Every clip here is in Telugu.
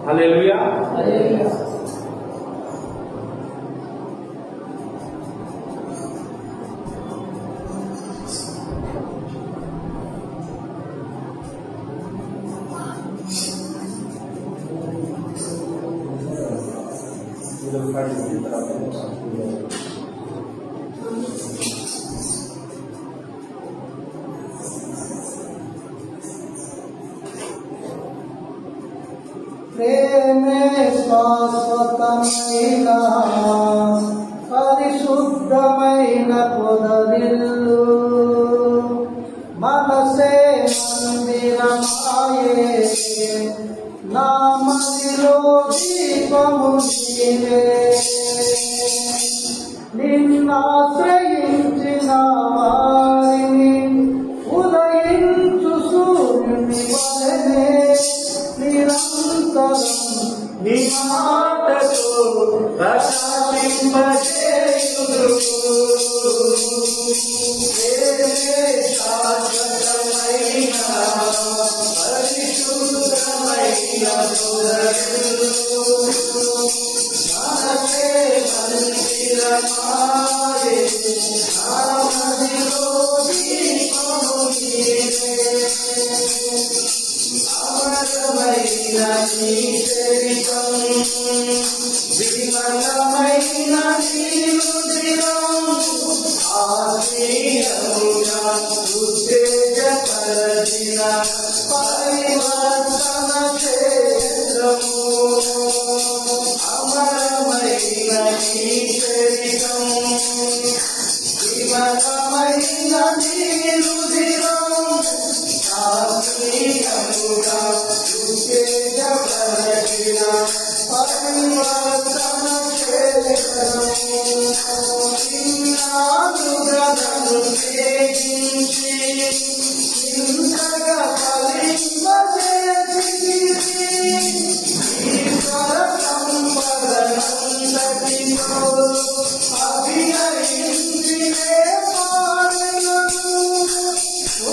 హల్లెలూయా. ప్రేమే శాశ్వతమైన పరిశుద్ధమైన పొదరిల్లు మనసే మందిరమాయే నా మదిలో దీపము నీవే నిన్నాశ్రయించిన వారిని ఉదయించు సూర్యుని వలెనే నిరంతరం నీ మాటతో ప్రకాశింపజేయుదురు. శాశ్వతమైన పరిశుద్ధమైన పొదరిల్లు మనసే మందిరమాయే నా మదిలో దీపము నీవే అమరమైన నీ చరితం విమలమైన నీ రుధిరం ఆత్మీయముగా ఉత్తేజపరచిన పరివర్తన క్షేత్రము అమరమైన నీ చరితం విమలమైన నీ రుధిరం ఆత్మీయముగా ఉత్తేజపరచిన పరివర్తన క్షేత్రము నాలుగలను తేజించి ఇంతగా ఫలింపజేసితివి ఈశ్వర సంపదనంతటితో అభినయించినే పాడెను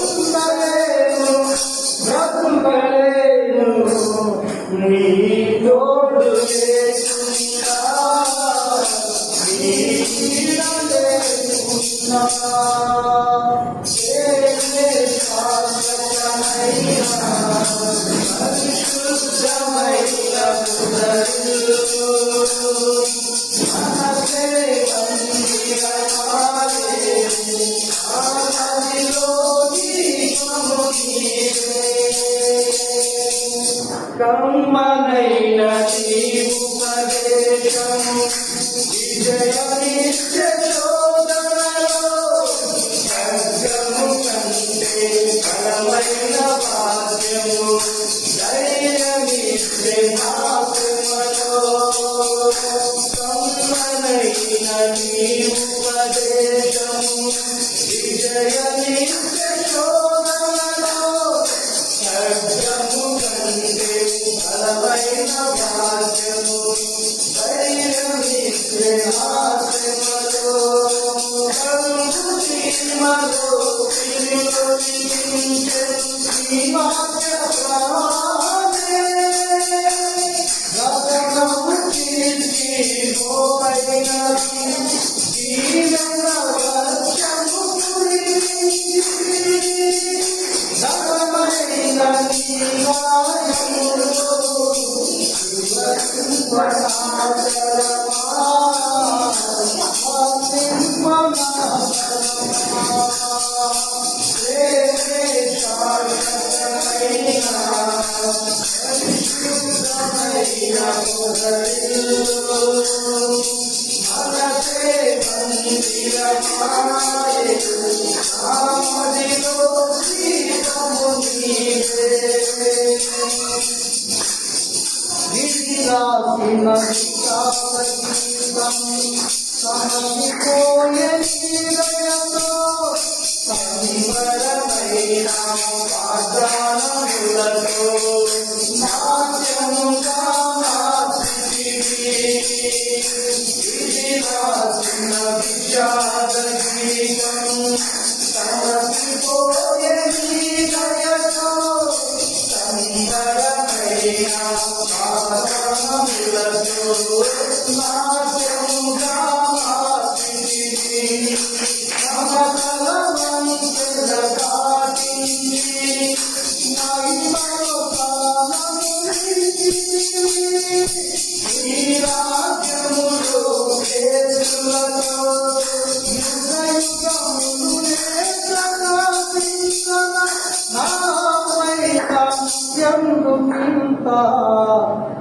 ఉండలేను బ్రతుకలేను నీ తోడు లేకుని కమ్మనైన ఉపదేశము విజయమిచ్చ శోధనలో ఖడ్గము కంటే బలమైన వాద్యము ధైర్యమిచ్చే ఆత్మలో కమ్మనైన ఉపదేశము విజయమిచ్చ శోధనలో ఖడ్గము కంటే బలమైన వాద్యము ధైర్యమిచ్చే ఆత్మలో కరుణీమలో పిలువలించే ఈ వాక్య ప్రాణే రతనము కీర్తి గోపైనది జీవన వర్షము కురిపించి ధనమైన నీ వాయులో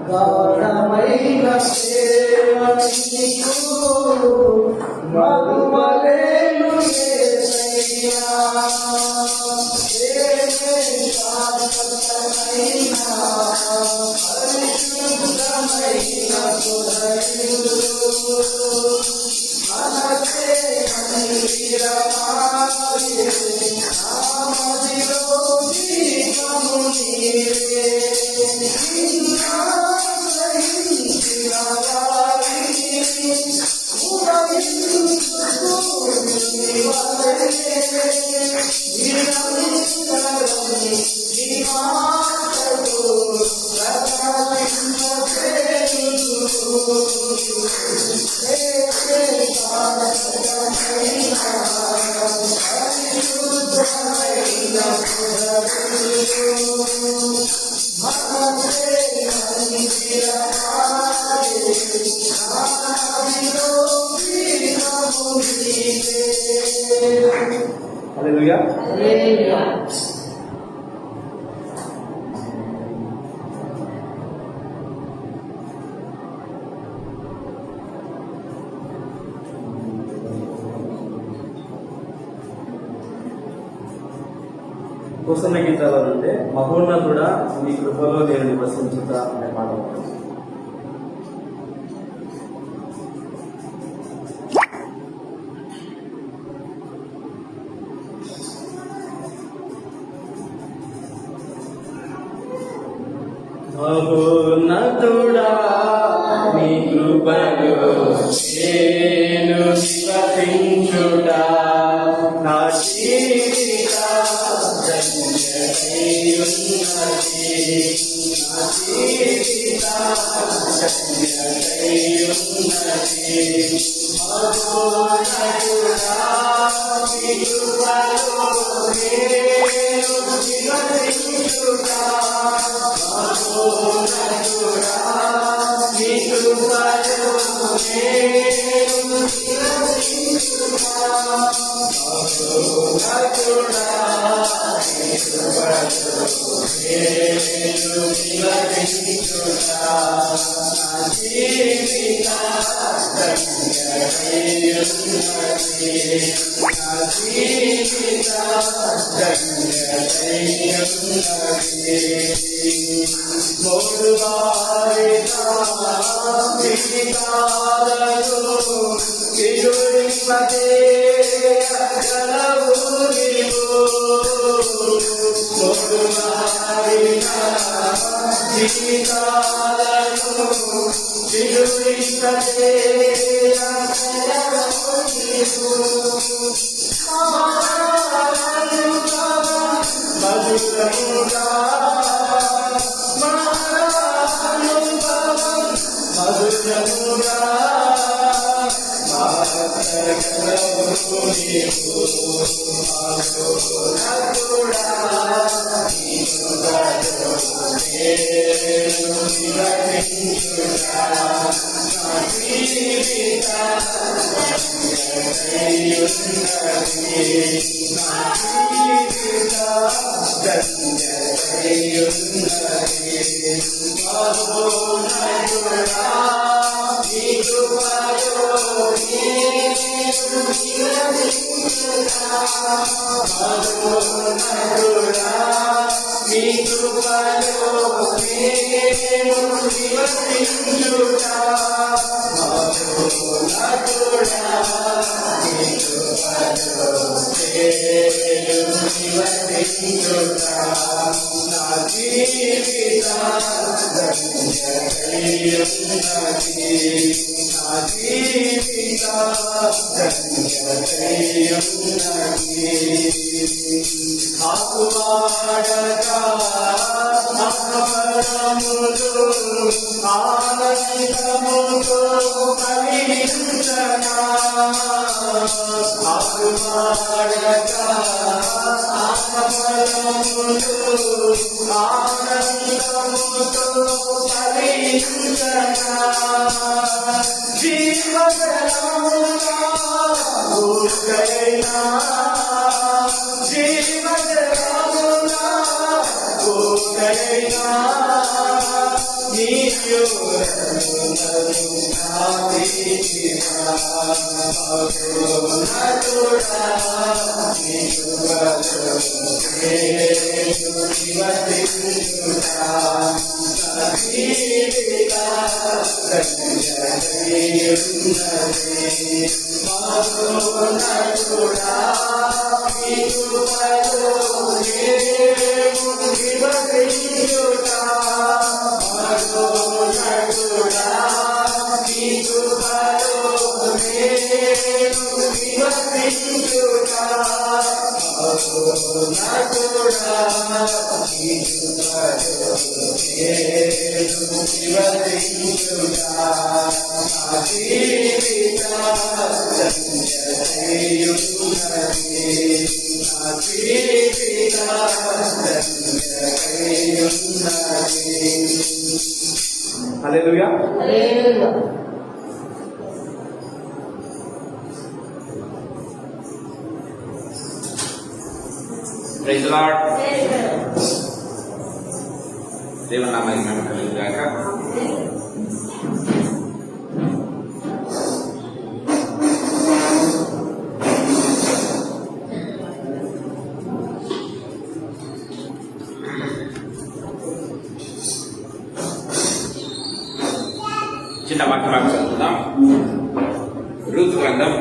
గాఢమైన మధుమలేను యేసయ్యా పరిశుద్ధమైన హృదయులు మనసే మందిరమాయే నామదిలో దీపము నీవే హల్లెలూయా. కుసన్న గీతాలు అంటే మహోన్నతుడా నీ కృపలో నేను నివసించుతా అనే మాట ఉంటుంది. మహోన్నతుడా నీ కృపలో నేను నివసించుటా నా జీవిత ధన్యతయున్నది నా జీవిత ధన్యతయున్నది హల్లెలూయా. Praise the lord. దేవుని నామానికి మహిమ కలుగును గాక. చిన్న వాక్యం చదువుతాం. రూతు గ్రంథం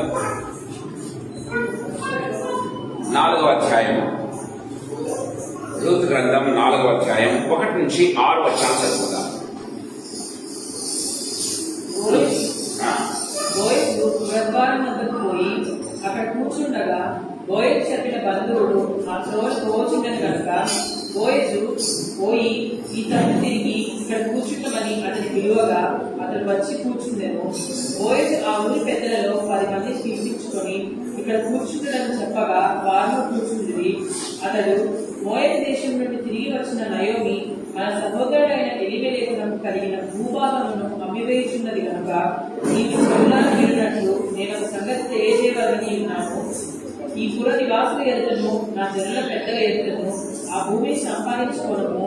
4వ అధ్యాయం. రూతు గ్రంథం 4వ అధ్యాయం 1 నుంచి 6 వచనాలు చదువుతాం. బోయజు వ్యవహారం వద్దకు పోయి అక్కడ కూర్చుండగా బోయజు చెప్పిన బంధువుడు ఆ త్రోవ తోచిందని కనుక బోయజు పోయి ఈ తట్టు తిరిగి ఇక్కడ కూర్చుంటామని అతని పిలువగా అతడు వచ్చి కూర్చుండెను. బోయజు ఆ ఊరి పెద్దలలో 10 మందిని పిలిపించుకొని ఇక్కడ కూర్చుంటాడని చెప్పగా వారిలో కూర్చుంది. అతడు మోయాబు దేశం నుండి తిరిగి వచ్చిన నయోమి మన సహోదరుడైన ఎలీమెలెకునకు కలిగిన భూభాగమును అమ్మివేయుచున్నది కనుక నీవు పొలానికి వెళ్ళినట్లు నేను ఒక సంగతి తెలియజేయవలని ఉన్నాను. ఈ పుర నివాసుల ఎదుటను నా జనుల పెద్దల ఎదుటను ఆ భూమిని సంపాదించుకోవడము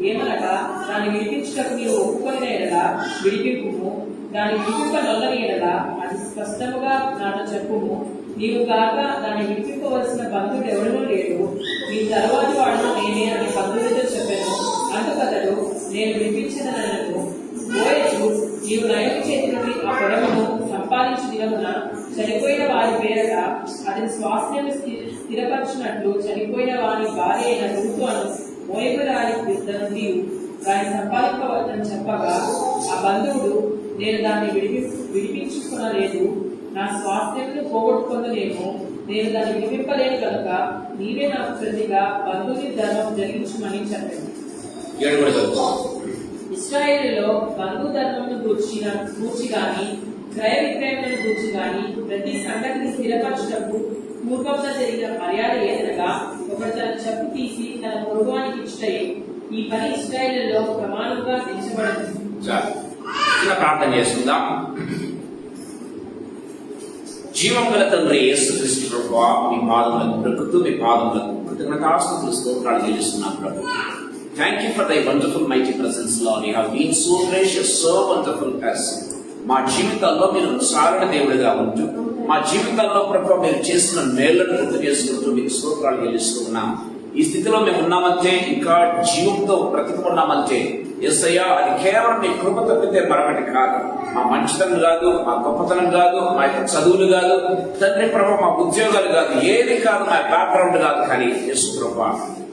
ఏమనగా దాన్ని విడిపించుటకు నీవు ఒప్పుకొనిన ఎడలా విడిపింపుము, దాన్ని విడిపింప నొల్లని ఎడలా అది స్పష్టముగా నాతో చెప్పుము. నీవు కాక దాన్ని విడిపింపవలసిన బంధువుడు ఎవడనూ లేడు, నీ తరువాత వాడు నేనే అని బంధువులతో చెప్పాను. అందుకతడు నేను విడిపించదనను. బోయజు నీవు నయోమి చేతి నుండి ఆ పొడవును సంపాదించి దినమున చనిపోయిన వారి పేరట అతని స్వాస్థ్యం స్థిరపరచినట్లు చనిపోయిన వారి భార్య అయిన రూతు అను మోయబురాలి యుద్ధ నుండి దాన్ని సంపాదింపవద్దని చెప్పగా ఆ బంధువుడు నేను దాన్ని విడిపించుకునలేదు, నా స్వాస్థ్యమును పోగొట్టుకొనలేము, నేను దాన్ని విడిపింపలేను కనుక నీవే నాకు ప్రతిగా బంధువుని ధర్మం జరిగించమని చెప్పాను. ఇశ్రాయేలులో బంధు ధర్మమును గూర్చి గాని క్రయ విక్రయములను గూర్చి గాని ప్రతి సంగతిని స్థిరపరచుటకు పూర్వంగా జరిగిన మర్యాద ఏదనగా ఒకడు తన చెప్పు తీసి తన పొరుగువానికి ఇచ్చుటయే. ఈ పని ఇశ్రాయేలులో ప్రమాణంగా నిలిచబడింది. ప్రార్థన చేసుకుందాం. జీవం గల తండ్రి యేసుక్రీస్తు ప్రభువా, మీ పాదములకు ప్రకృతి, మీ పాదములకు కృతజ్ఞతాస్తుతులు స్తోత్రాలు చెల్లిస్తున్నాం ప్రభు. Thank you for thy wonderful mighty presence, Lord. You have been so gracious, so wonderful as మా జీవితాల్లో మీరు సారణ దేవుడిగా ఉంటూ మా జీవితాల్లో ప్రభు మీరు చేసిన మేళ్లను గుర్తు చేసుకుంటూ మీకు స్తోత్రాలు చెల్లిస్తూ ఉన్నాం. ఈ స్థితిలో మేము ఉన్నామంటే, ఇంకా జీవంతో బ్రతుకున్నామంటే యేసయ్యా అది కేవలం మీ కృప తప్పితే మరొకటి కాదు. మా మంచితనం కాదు, మా గొప్పతనం కాదు, మా యొక్క చదువులు కాదు తండ్రి ప్రభు, మా ఉద్యోగాలు కాదు, ఏది కాదు, మా బ్యాక్గ్రౌండ్ కాదు. కానీ యేసు ప్రభు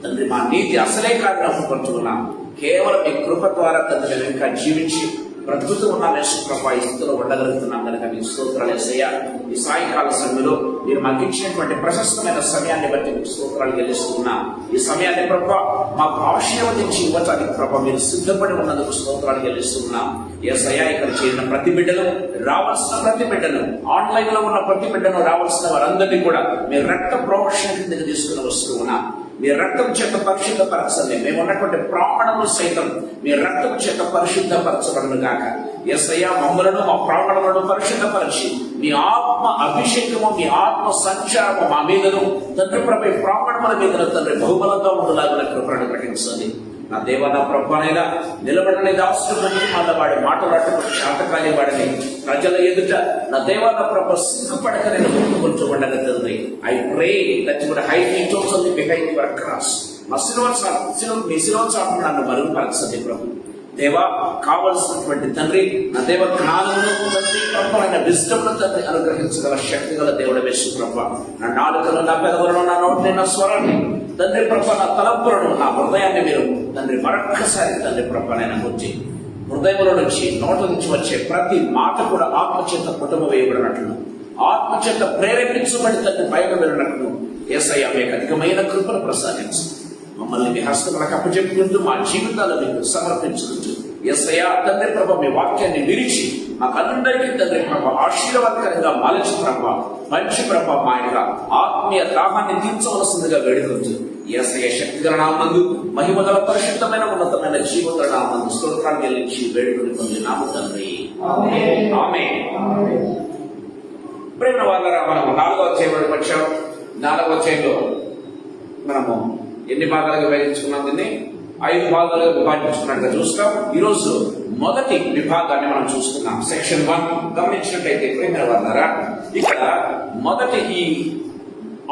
తండ్రి మా నీతి అసలే కాదు నమ్ముకుంటున్నాం. కేవలం మీ కృప ద్వారా తండ్రి మేము ఇంకా జీవించి బ్రతుకుతూ ఉన్నాం. యేసు ప్రభు ఈ స్థితిలో ఉండగలుగుతున్నాం కనుక మీకు స్తోత్రాలు యేసయ్యా. ఈ సాయంకాల సమయంలో మీరు మాకు ఇచ్చినటువంటి ప్రశస్తమైన సమయాన్ని బట్టి మీకు స్తోత్రాలు చెల్లిస్తున్నాం. ఈ సమయాన్ని ప్రభు మాకు ఆశీర్వదించి ఇవ్వటానికి ప్రభు మీరు సిద్ధపడి ఉన్నందుకు స్తోత్రాలు చెల్లిస్తున్నాం. యేసయ్యా ఇక్కడ చేరిన ప్రతి బిడ్డను, రావాల్సిన ప్రతి బిడ్డను, ఆన్లైన్ లో ఉన్న ప్రతి బిడ్డను, రావాల్సిన వారందరినీ కూడా మీరు రక్త ప్రోక్షణ కిందకి తీసుకుని వస్తూ ఉన్నాం. మీ రక్తం చేత పరిశుద్ధపరచండి. మేము ఉన్నటువంటి ప్రాణములు సైతం మీ రక్తం చేత పరిశుద్ధపరచబడును గాక. యేసయ్యా మమ్మలను, మా ప్రాణములను పరిశుద్ధపరిచి మీ ఆత్మ అభిషేకము, మీ ఆత్మ సంచారము మా మీదను తండ్రి ప్రభు ప్రాణముల మీదను తండ్రి బహుబలంగా ఉండలాగా కృపను ప్రకటించండి. నా దేవ, నా ప్రభువైనా నిలబడని దాసుడు వాడి మాట్లాడటం శాతకాలి వాడిని ప్రజల ఎదుట నా దేవ, నా ప్రభు సిగ్గుపడక నేను ముందుకుంటూ ఉండగా తండ్రి I pray that you would hide me totally behind your cross. మీ శిలువ చాటును నన్ను మరుగుపరచండి ప్రభు. దేవా, కావలసినటువంటి తండ్రి నా దేవ జ్ఞానమును తండ్రి ప్రభు విజ్డమ్ను తండ్రి అనుగ్రహించగల శక్తి గల దేవుడు యేసు ప్రభు. నా నాలుకను, నా పెదవులను, నా నోటిని, నా స్వరాన్ని తండ్రి ప్రభు, నా తలంపులను, నా హృదయాన్ని మీరు తండ్రి మరొక్కసారి తండ్రి ప్రభు నైనా వచ్చి హృదయంలో నుంచి నోట నుంచి వచ్చే ప్రతి మాట కూడా ఆత్మచేత కుటుంబం వేయబడినట్లు, ఆత్మచేత ప్రేరేపించబడి తండ్రి బయట వెళ్ళినట్లు యేసయ్యా మీకు అధికమైన కృపను ప్రసాదించు. మమ్మల్ని మీ హస్తములకు అప్పచెప్పుకుంటూ మా జీవితాలను మీకు సమర్పించుకుంటూ యేసయ్యా తండ్రి ప్రభు మీ వాక్యాన్ని విరిచి మాకందరికీ తండ్రి ప్రభు ఆశీర్వాదకరంగా మాలించి ప్రభు మంచి ప్రభు మా యొక్క ఆత్మీయ దాహాన్ని తీర్చవలసిందిగా వేడుకొచ్చు. యేసయ్య శక్తిగల నామందు, మహిమగల పరిశుద్ధమైన ఉన్నతమైన జీవిత నామందు స్తోత్రాన్ని చెల్లించి వేడుకొని పొందినాము తండ్రి. ఆమేన్. ప్రేమ వాళ్ళరా, మనం 4వ అధ్యాయంలోకి వచ్చాం. 4వ అధ్యాయంలో మనము ఎన్ని భాగాలుగా విభజించుకున్నాం? దీన్ని 5 భాగాలుగా విభజించుకున్నట్టుగా చూస్తాం. ఈరోజు మొదటి విభాగాన్ని మనం చూస్తున్నాం. సెక్షన్ 1 గమనించినట్లయితే ప్రేమ వాళ్ళరా, ఇక్కడ మొదటి ఈ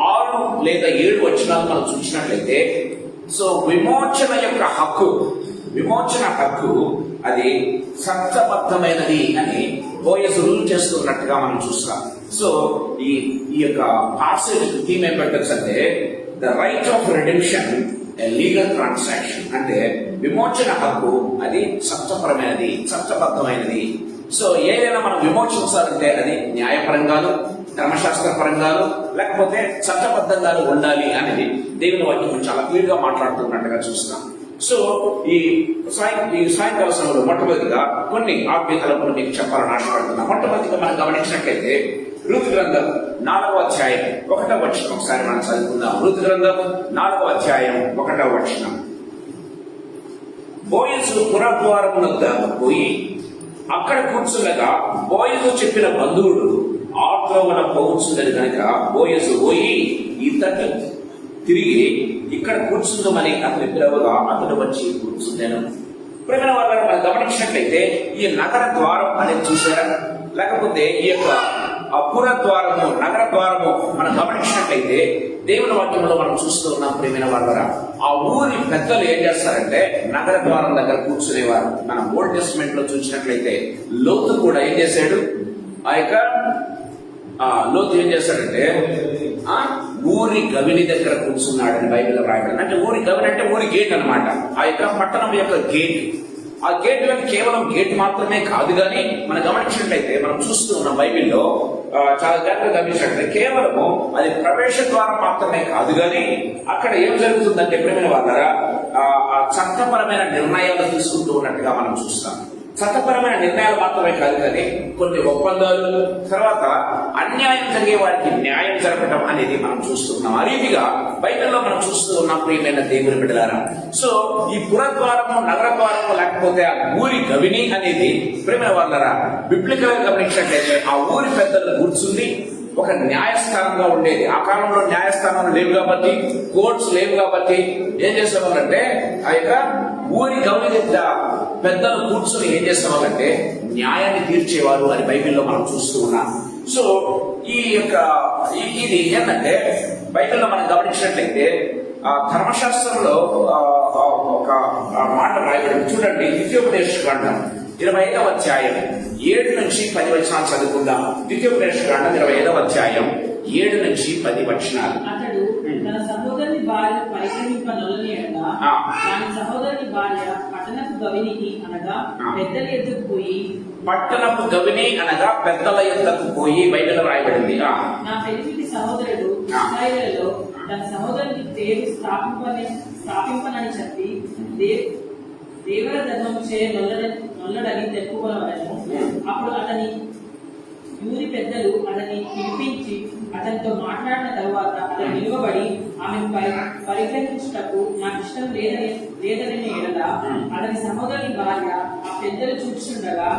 6 లేదా 7 వచనాలు మనం చూసినట్లయితే, సో విమోచన యొక్క హక్కు, విమోచన హక్కు అది చట్టబద్ధమైనది అని బోయజు రూల్ చేస్తున్నట్టుగా మనం చూస్తాం. సో ఈ యొక్క పాసేజ్ థీమ్ ఏం పెట్టచ్చు అంటే the right of redemption a legal transaction. అంటే విమోచన హక్కు అది చట్టపరమైనది, చట్టబద్ధమైనది. సో ఏదైనా మనం విమోచించాలంటే అది న్యాయపరంగాను, ధర్మశాస్త్ర పరంగాను, లేకపోతే చట్టబద్ధంగాను ఉండాలి అనేది దేవుని వాక్యం చాలా క్లియర్ గా మాట్లాడుతున్నట్టుగా చూస్తాం. సో ఈ సాయంకాల సమయంలో మొట్టమొదటిగా కొన్ని ఆత్మీయతలను మీకు చెప్పాలని ఆశపడుతున్నా. మొట్టమొదటిగా మనం గమనించినట్లయితే రూతు గ్రంథం 4వ అధ్యాయం 1వ వచనం ఒకసారి మనం చదువుకుందాం. రూతు గ్రంథం 4వ అధ్యాయం 1వ వచనం. బోయజు పురద్వారం వద్ద పోయి అక్కడ కూర్చుండగా బోయజు చెప్పిన బంధువుడు ఆత్మవన పోవచ్చుందని కనుక బోయజు పోయి ఇతన్ని తిరిగి ఇక్కడ కూర్చుందామని అతని పిలవగా అతను వచ్చి కూర్చున్నాను. ప్రేమ వాళ్ళని మనం గమనించినట్లయితే ఈ నగర ద్వారం అనేది చూసారా, లేకపోతే ఈ యొక్క పుర ద్వారము నగర ద్వారము మనం గమనించినట్లయితే దేవుని వాక్యంలో మనం చూస్తూ ఉన్నాం. ప్రేమైన వాళ్ళ ఆ ఊరి పెద్దలు ఏం చేస్తారంటే నగర ద్వారం దగ్గర కూర్చునేవారు. మనం ఓల్డ్ టెస్టిమెంట్ లో చూసినట్లయితే లోతు కూడా ఏం చేశాడు, ఆ యొక్క లోతు ఏం చేశాడంటే ఊరి గవిని దగ్గర కూర్చున్నాడని బైబిల్లో రాయబడింది. అంటే ఊరి గవిని అంటే ఊరి గేట్ అన్నమాట. ఆ యొక్క పట్టణం యొక్క గేట్. ఆ గేట్ అంటే కేవలం గేట్ మాత్రమే కాదు, కానీ మనం గమనించినట్లయితే మనం చూస్తూ ఉన్న బైబిల్లో చాలా జాగ్రత్తగా గమనించినట్లయితే కేవలము అది ప్రవేశ ద్వారం మాత్రమే కాదు, కానీ అక్కడ ఏం జరుగుతుందంటే ప్రేమైన వాళ్ళ చట్టపరమైన నిర్ణయాలు తీసుకుంటూ ఉన్నట్టుగా మనం చూస్తాం. చట్టపరమైన నిర్ణయాలు మాత్రమే కాదు, కానీ కొన్ని ఒప్పందాలు, తర్వాత అన్యాయం జరిగే వారికి న్యాయం జరపడం అనేది మనం చూస్తున్నాం. ఆ రీతిగా బైబిల్లో మనం చూస్తూ ఉన్నాం ప్రియమైన దేవుని బిడ్డలారా. సో ఈ పురద్వారము నగర ద్వారము లేకపోతే ఆ ఊరి గవిని అనేది ప్రియమైన వాళ్ళరా బిబ్లికల్ గా గమనించినట్లయితే ఆ ఊరి పెద్దలు కూర్చుంది ఒక న్యాయస్థానంగా ఉండేది. ఆ కాలంలో న్యాయస్థానాలు లేవు కాబట్టి, కోర్ట్స్ లేవు కాబట్టి ఏం చేసేవాళ్ళంటే ఆ యొక్క ఊరి గవిని దగ్గర పెద్దలు కూర్చుని ఏం చేసేవాళ్ళంటే న్యాయాన్ని తీర్చేవారు అని బైబిల్లో మనం చూస్తూ ఉన్నాం. సో ఈ యొక్క ఇది ఏంటంటే బైబిల్లో మనం గమనించినట్లయితే ధర్మశాస్త్రంలో ఒక మాట రాయబడింది. చూడండి, ద్వితీయోపదేశ కాండం 25వ అధ్యాయం 7 నుంచి 10 వచనాలు చదువుకుందాం. ద్వితీయోపదేశ కాండం 25వ అధ్యాయం 7 నుంచి 10 వచనాలు. అతడు తన సహోదరుని భార్య పరిగ్రహింపనొల్లని ఎడల దాని సహోదరుని భార్య పట్టణపు గవినికి అనగా పెద్దల ఎద్దుకు పోయి పట్టణపు గవిని అనగా పెద్దల ఎద్దకు పోయి బైబిల్లో రాయబడింది. నా పెళ్లికి సహోదరుడు ఇశ్రాయేలులో తన సహోదరుని పేరు స్థాపింపనని చెప్పి దేవర ధర్మం చే నొల్లడని తెలుపుకోవాలను. అప్పుడు అతని ఊరి పెద్దలు అతన్ని పిలిపించి అతనితో మాట్లాడిన తరువాత అతను నిలువబడి ఆమెను పరిగ్రహించుటకు నాకు ఇష్టం లేదని ఎడల అతని సహోదరుని భార్య ఆ పెద్దలు చూస్తుండగా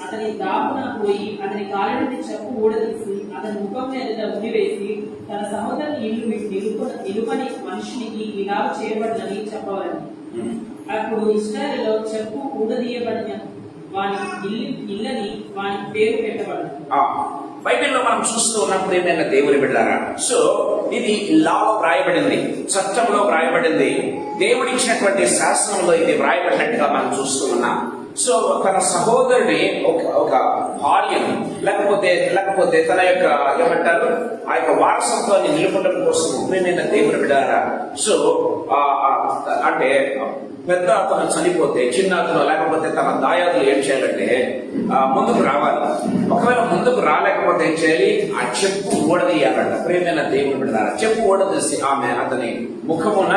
అతని దాపున పోయి అతని కాళ్ళ నుండి చెప్పు ఊడదీసి అతని ముఖం మీద ఉడివేసి తన సహోదరుని నిలుపని మనిషినికి ఇలా చేయబడదని చెప్పవాలని. అప్పుడు ఇశ్రాయేలులో చెప్పు ఊడదీయబడిన వాని ఇల్లని వాని పేరు పెట్టబడదు. బైబిల్లో మనం చూస్తూ ఉన్నప్పుడు ఏమైనా దేవుని బిడ్డారా, సో ఇది లాలో వ్రాయబడింది, చట్టంలో వ్రాయబడింది, దేవుడిచ్చినటువంటి శాసనంలో ఇది వ్రాయబడినట్టుగా మనం చూస్తూ ఉన్నాం. సో తన సహోదరుని ఒక భార్యను లేకపోతే తన యొక్క ఏమంటారు ఆ యొక్క వారసత్వాన్ని నిలుపడం కోసం ప్రియమైన దేవుని బిడ్డారా, సో అంటే పెద్ద అతను చనిపోతే చిన్న అతను లేకపోతే తన దాయాదులు ఏం చేయాలంటే ముందుకు రావాలి. ఒకవేళ ముందుకు రాలేకపోతే ఏం చేయాలి, ఆ చెప్పు ఓడదీయాలంట. ప్రియమైన దేవుని బిడ్డలారా, చెప్పు ఓడదీసి ఆమె అతని ముఖమున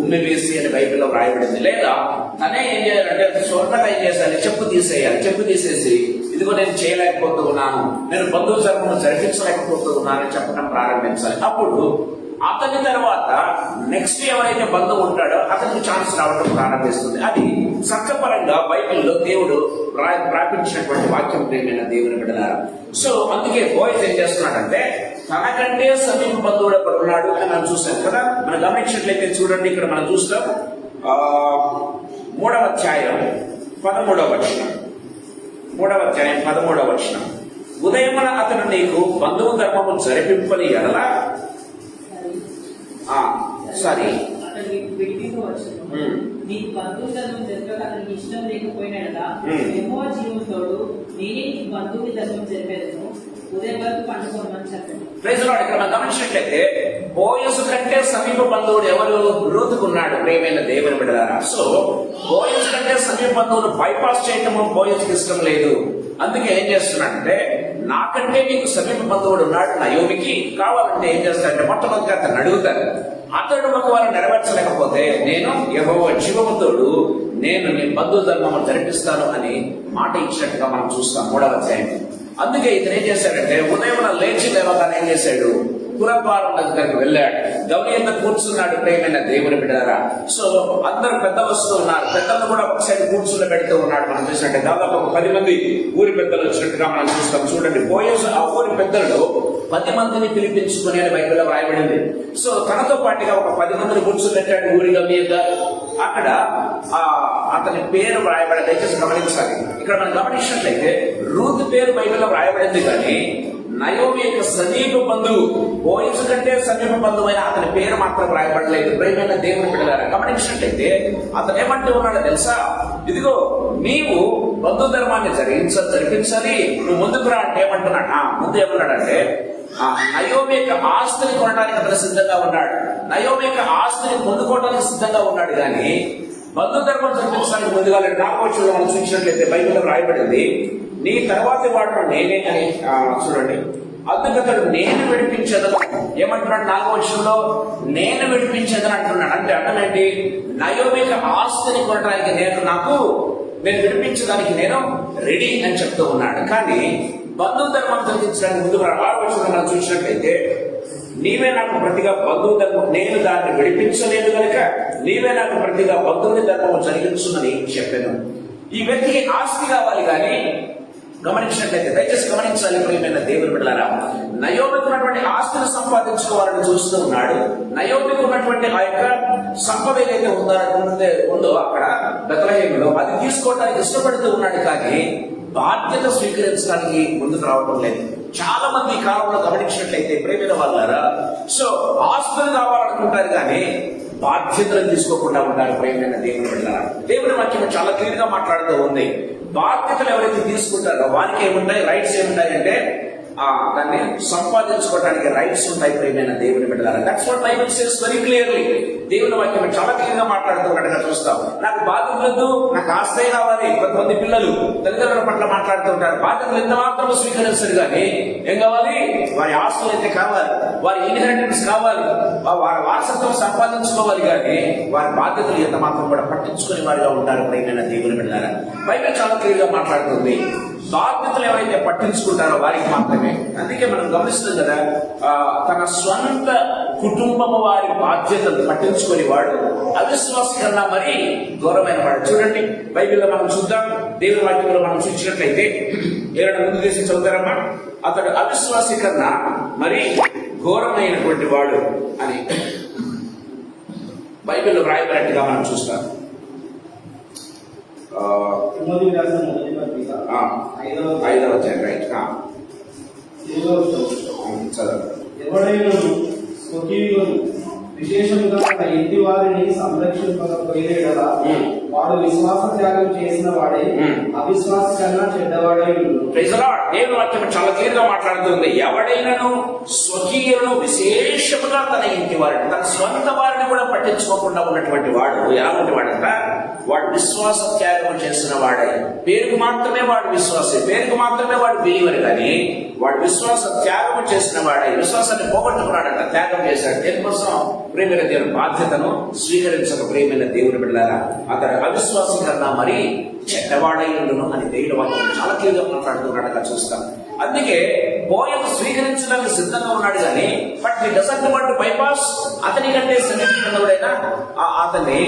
ఉమ్మి వేసి అని బైబిల్లో రాయబడింది. లేదా తనే ఏం చేయాలంటే స్వర్ణగా ఏం చేయాలి, చెప్పు తీసేయాలి. చెప్పు తీసేసి ఇదిగో నేను చేయలేకపోతూ ఉన్నాను, నేను బంధువు జన్మను జరిపించలేకపోతూ ఉన్నానని చెప్పడం ప్రారంభించాలి. అప్పుడు అతని తర్వాత నెక్స్ట్ ఎవరైతే బంధువు ఉంటాడో అతనికి ఛాన్స్ రావడం ప్రారంభిస్తుంది. అది చట్టపరంగా బైబిల్లో దేవుడు ప్రాపించినటువంటి వాక్యం ప్రియమైన దేవుని బిడ్డలారా. సో అందుకే బోయజ్ ఏం చేస్తున్నాడంటే తనకంటే సమీప బంధువుడు అక్కడ ఉన్నాడు అని మనం చూస్తాం కదా. మనం గమనించినట్లయితే చూడండి, ఇక్కడ మనం చూస్తాం 3వ అధ్యాయం 13వ వచనం. 3వ అధ్యాయం 13వ వచనం. ఉదయమున అతను నీకు బంధువు ధర్మము జరిపింపని ఎడల సారీ నీకు బంధువు ధర్మం జరగక అతనికి ఇష్టం లేకపోయినా యెహోవా జీవంతోడు నేనే నీకు బంధువుని ధర్మం జరిపేదను, ఉదయం వరకు పండుకోమని చెప్పాను. ఇక్కడ మనం గమనించినట్లయితే బోయజు కంటే సమీప బంధువుడు ఎవరు, రూతుకున్నాడు. ప్రియమైన దేవుని బిడ్డలారా, సో బోయజు కంటే సమీప బంధువులు బైపాస్ చేయటము బోయజుకి ఇష్టం లేదు. అందుకే ఏం చేస్తున్నాడంటే నాకంటే నీకు సమీప బంధువుడు ఉన్నాడు నయోమికి, కావాలంటే ఏం చేస్తాడంటే మొట్టమొదటిగా అతను అడుగుతారు, అతడు ఒకవేళ నెరవేర్చలేకపోతే నేను యెహోవా జీవముతోడు నేను నీ బంధు ధర్మము జరిపిస్తాను అని మాట ఇచ్చినట్టుగా మనం చూస్తాం 3వ అధ్యాయం. అందుకే ఇతను ఏం చేశాడంటే ఉదయం లేచి లేవగానే ఏం చేశాడు, పురద్వారం దగ్గరికి వెళ్ళాడు. గమనింత కూర్చున్నాడు ప్రేమైన దేవుని బిడ్డలారా. సో అందరూ పెద్ద వస్తూ ఉన్నారు, పెద్దలను కూడా ఒక సైడ్ కూర్చుని పెడుతూ ఉన్నాడు. మనం చూసినట్టే దాదాపు ఒక 10 మంది ఊరి పెద్దలు వచ్చినట్టుగా మనం చూస్తాం. చూడండి, బోయజు ఆ ఊరి పెద్దలు 10 మందిని పిలిపించుకుని అని బైబిల్లో రాయబడింది. సో తనతో పాటుగా ఒక 10 మందిని కూర్చున్నట్టు ఊరి గమనిద్ద అక్కడ అతని పేరు రాయబడి, దయచేసి గమనించాలి. ఇక్కడ మనం గమనించినట్లయితే రూతు పేరు బైబిల్లో రాయబడింది, కానీ నయోమి యొక్క సమీప బంధువు, బోయజు కంటే సమీప బంధువైన అతని పేరు మాత్రం రాయబడలేదు. ప్రేమైన దేవుని బిడ్డలారా, గమనించినట్లయితే అతను ఏమంటూ ఉన్నాడో తెలుసా, ఇదిగో నీవు బంధు ధర్మాన్ని జరిపించాలి, నువ్వు ముందుకు రా అంటే ఏమంటున్నాడు. ముందు ఏమన్నాడంటే నయోమి యొక్క ఆస్తిని కొనడానికి అతను సిద్ధంగా ఉన్నాడు, నయోమి యొక్క ఆస్తిని పొందుకోవడానికి సిద్ధంగా ఉన్నాడు, కానీ బంధు ధర్మం జరిపించడానికి ముందుగా 4వ వచనంలో మనం చూసినట్లయితే బైబిల్లో రాయబడింది, నీ తర్వాతి వాడు నేనే అని. చూడండి, అందుకతడు నేను విడిపించదను ఏమంటున్నాడు 4వ వచనంలో, నేను విడిపించదని అంటున్నాడు. అంటే అర్థం ఏంటి, నయోమిక ఆస్తిని కొనడానికి నేను విడిపించడానికి నేను రెడీ అని చెప్తూ ఉన్నాడు. కానీ బంధు ధర్మం జరిగించడానికి ముందు 6వ వచనంలో మనం చూసినట్లయితే, నీవే నాకు ప్రతిగా బంధువు ధర్మం, నేను దాన్ని విడిపించలేదు కనుక నీవే నాకు ప్రతిగా బంధువుని ధర్మము జరిగించునని చెప్పాను. ఈ వ్యక్తికి ఆస్తి కావాలి, కానీ గమనించినట్లయితే దయచేసి గమనించాలి ప్రియమైన దేవుని బిడ్డలారా, నయోమికి ఉన్నటువంటి ఆస్తిని సంపాదించుకోవాలని చూస్తూ ఉన్నాడు. నయోమికి ఉన్నటువంటి ఆ యొక్క సంపద ఏదైతే ఉందో అక్కడ బెత్లెహేములో అది తీసుకోవడానికి ఇష్టపడుతూ ఉన్నాడు, కానీ బాధ్యత స్వీకరించడానికి ముందుకు రావడం లేదు. చాలా మంది ఈ కాలంలో గమనించినట్లయితే ప్రేమైన వాళ్ళారా, సో ఆస్తులు కావాలనుకుంటారు, కానీ బాధ్యతలు తీసుకోకుండా ఉంటారు. ప్రేమైన దేవుని బిడ్డలారా, దేవుని వాక్యం చాలా క్లియర్ గా మాట్లాడుతూ ఉంది. బాధ్యతలు ఎవరైతే తీసుకుంటారో వారికి ఏముంటాయి, రైట్స్ ఏముంటాయి అంటే దాన్ని సంపాదించుకోవడానికి రైట్స్ ఉంటాయి. ప్రేమైన దేవుని బిడ్డలారా, that's what Bible says very clearly. దేవుని వాక్యం చాలా క్లియర్ గా మాట్లాడుతున్నట్టుగా చూస్తాం. నాకు బాధ్యత వద్దు, నాకు ఆస్తే కావాలి. కొంతమంది పిల్లలు తల్లిదండ్రుల పట్ల మాట్లాడుతూ ఉంటారు, బాధ్యతలు ఎంత మాత్రం స్వీకరిస్తారు, కానీ ఏం కావాలి, వారి ఆస్తులు అయితే కావాలి, వారి ఇన్హెరిటెన్స్ కావాలి, వారి వారసత్వం సంపాదించుకోవాలి, కానీ వారి బాధ్యతలు ఎంత మాత్రం కూడా పట్టించుకునే వారిగా ఉంటారు. ప్రేమైన దేవుని బిడ్డలారా, బైబిల్ చాలా క్లియర్ గా మాట్లాడుతుంది. బాధ్యతలు ఎవరైతే పట్టించుకుంటారో వారికి మాత్రమే. అందుకే మనం గమనిస్తాం కదా, తన స్వంత కుటుంబము వారి బాధ్యతలు పట్టించుకుని వాడు అవిశ్వాసి కన్నా మరీ ఘోరమైన వాడు. చూడండి, బైబిల్లో మనం చూద్దాం, దేవుని వాక్యంలో మనం చూసినట్లయితే ఏదైనా ముందు చేసి చదువుతారమ్మా, అతడు అవిశ్వాసి కన్నా మరీ ఘోరమైనటువంటి వాడు అని బైబిల్లో రాయబడినట్టుగా మనం చూస్తాం. 5వ అధ్యాయం రైట్ చదవండి. ఎవడైనా స్వకీయులను విశేషంగా తన ఇంటి వారిని సంరక్షింపకపోయేలా వాడు విశ్వాస త్యాగం చేసిన వాడే అవిశ్వాస కన్నా చెడ్డవాడే. దేవుని వాక్యం చాలా క్లియర్ గా మాట్లాడుతుంది. ఎవడైనాను స్వకీయులను విశేషముగా తన ఇంటి వారిని, తన స్వంత వారిని కూడా పట్టించుకోకుండా ఉన్నటువంటి వాడు ఎలాంటి వాడంట, వాడు విశ్వాస త్యాగం చేసిన వాడే. పేరుకు మాత్రమే వాడు విశ్వాసే, పేరుకు మాత్రమే వాడు బిలీవర్, కానీ వాడు విశ్వాస త్యాగం చేసిన వాడే. విశ్వాసాన్ని పోగొట్టుకున్నాడంట, త్యాగం చేశాడు. దేనికోసం? ప్రేమైన దేవుని బాధ్యతను స్వీకరించక ప్రేమైన దేవుని బిడ్డలారా, అతడు అవిశ్వాసం కన్నా మరీ చెడ్డవాడైండును అని దేవుని వాక్యం చాలా క్లియర్గా మాట్లాడుతున్నాడుగా చూస్తాం. అందుకే బోయను స్వీకరించడానికి సిద్ధంగా ఉన్నాడు, కానీ but he doesn't want to bypass. అతని కంటే సమీపంగా అతన్ని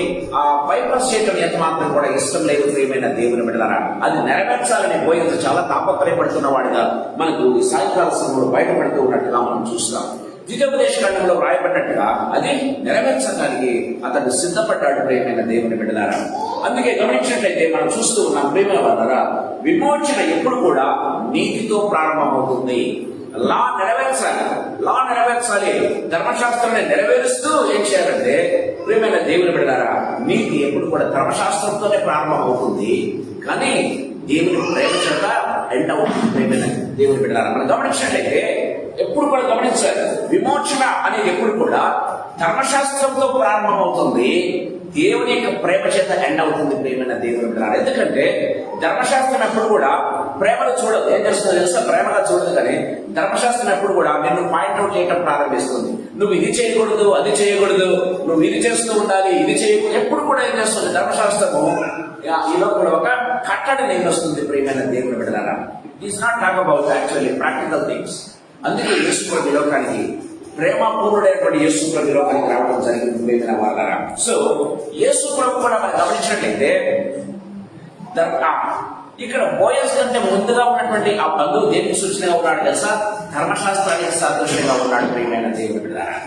బైపాస్ చేయడం ఎంత మాత్రం కూడా ఇష్టం లేదు. ప్రియమైన దేవుని బిడ్డలారా, అది నెరవేర్చాలని బోయను చాలా తాపత్రయపడుతున్న వాడిగా మనకు ఈ సాయంకాల సమయంలో బయటపడుతూ ఉన్నట్టుగా మనం చూస్తాం. ద్వితీయోపదేశకాండంలో వ్రాయబడినట్టుగా అది నెరవేర్చడానికి అతను సిద్ధపడ్డాడు. ప్రియమైన దేవుని బిడ్డలారా, అందుకే గమనించినట్లయితే మనం చూస్తూ ఉన్నాం ప్రియమైన వాళ్ళారా, విమోచన ఎప్పుడు కూడా నీతితో ప్రారంభమవుతుంది. లా నెరవేర్చాలి. ధర్మశాస్త్రాన్ని నెరవేరుస్తూ ఏం చేయాలంటే ప్రియమైన దేవుని బిడ్డలారా, నీతి ఎప్పుడు కూడా ధర్మశాస్త్రంతోనే ప్రారంభం అవుతుంది, కానీ దేవుని ప్రేమ చేత ఎండ్ అవుతుంది. ప్రియమైన దేవుని బిడ్డలారా, మనం గమనించినట్లయితే ఎప్పుడు కూడా గమనించాలి, విమోచన అనేది ఎప్పుడు కూడా ధర్మశాస్త్రంతో ప్రారంభమవుతుంది, దేవుని యొక్క ప్రేమ చేత ఎండ్ అవుతుంది. ప్రేమైన దేవుని బిడ్డలారా, ఎందుకంటే ధర్మశాస్త్రం ఎప్పుడు కూడా ప్రేమను చూడదు. ఏం చేస్తుందో తెలుసా? ప్రేమగా చూడదు, కానీ ధర్మశాస్త్రం ఎప్పుడు కూడా నిన్ను పాయింట్అవుట్ చేయడం ప్రారంభిస్తుంది. నువ్వు ఇది చేయకూడదు, అది చేయకూడదు, నువ్వు ఇది చేస్తూ ఉండాలి, ఇది చేయకూడదు. ఎప్పుడు కూడా ఏం చేస్తుంది ధర్మశాస్త్రము ఈలో కూడా ఒక కట్టడి నిర్ణయిస్తుంది. ప్రియమైన దేవుని బిడ్డలారా, it is not talk about actually practical things. అందుకే యేసు ప్రభు లోకానికి ప్రేమపూర్ణుడైనటువంటి యేసు ప్రభు లోకానికి రావడం జరిగింది. ప్రియమైన వాళ్ళారా, సో యేసు ప్రభు కూడా మనం గమనించినట్లయితే ఇక్కడ బోయస్ కంటే ముందుగా ఉన్నటువంటి ఆ బంధువు దేనికి సూచనగా ఉన్నాడు తెలుసా? ధర్మశాస్త్రానికి సాదృశ్యంగా ఉన్నాడు. ప్రియమైన దేవుని బిడ్డలారా,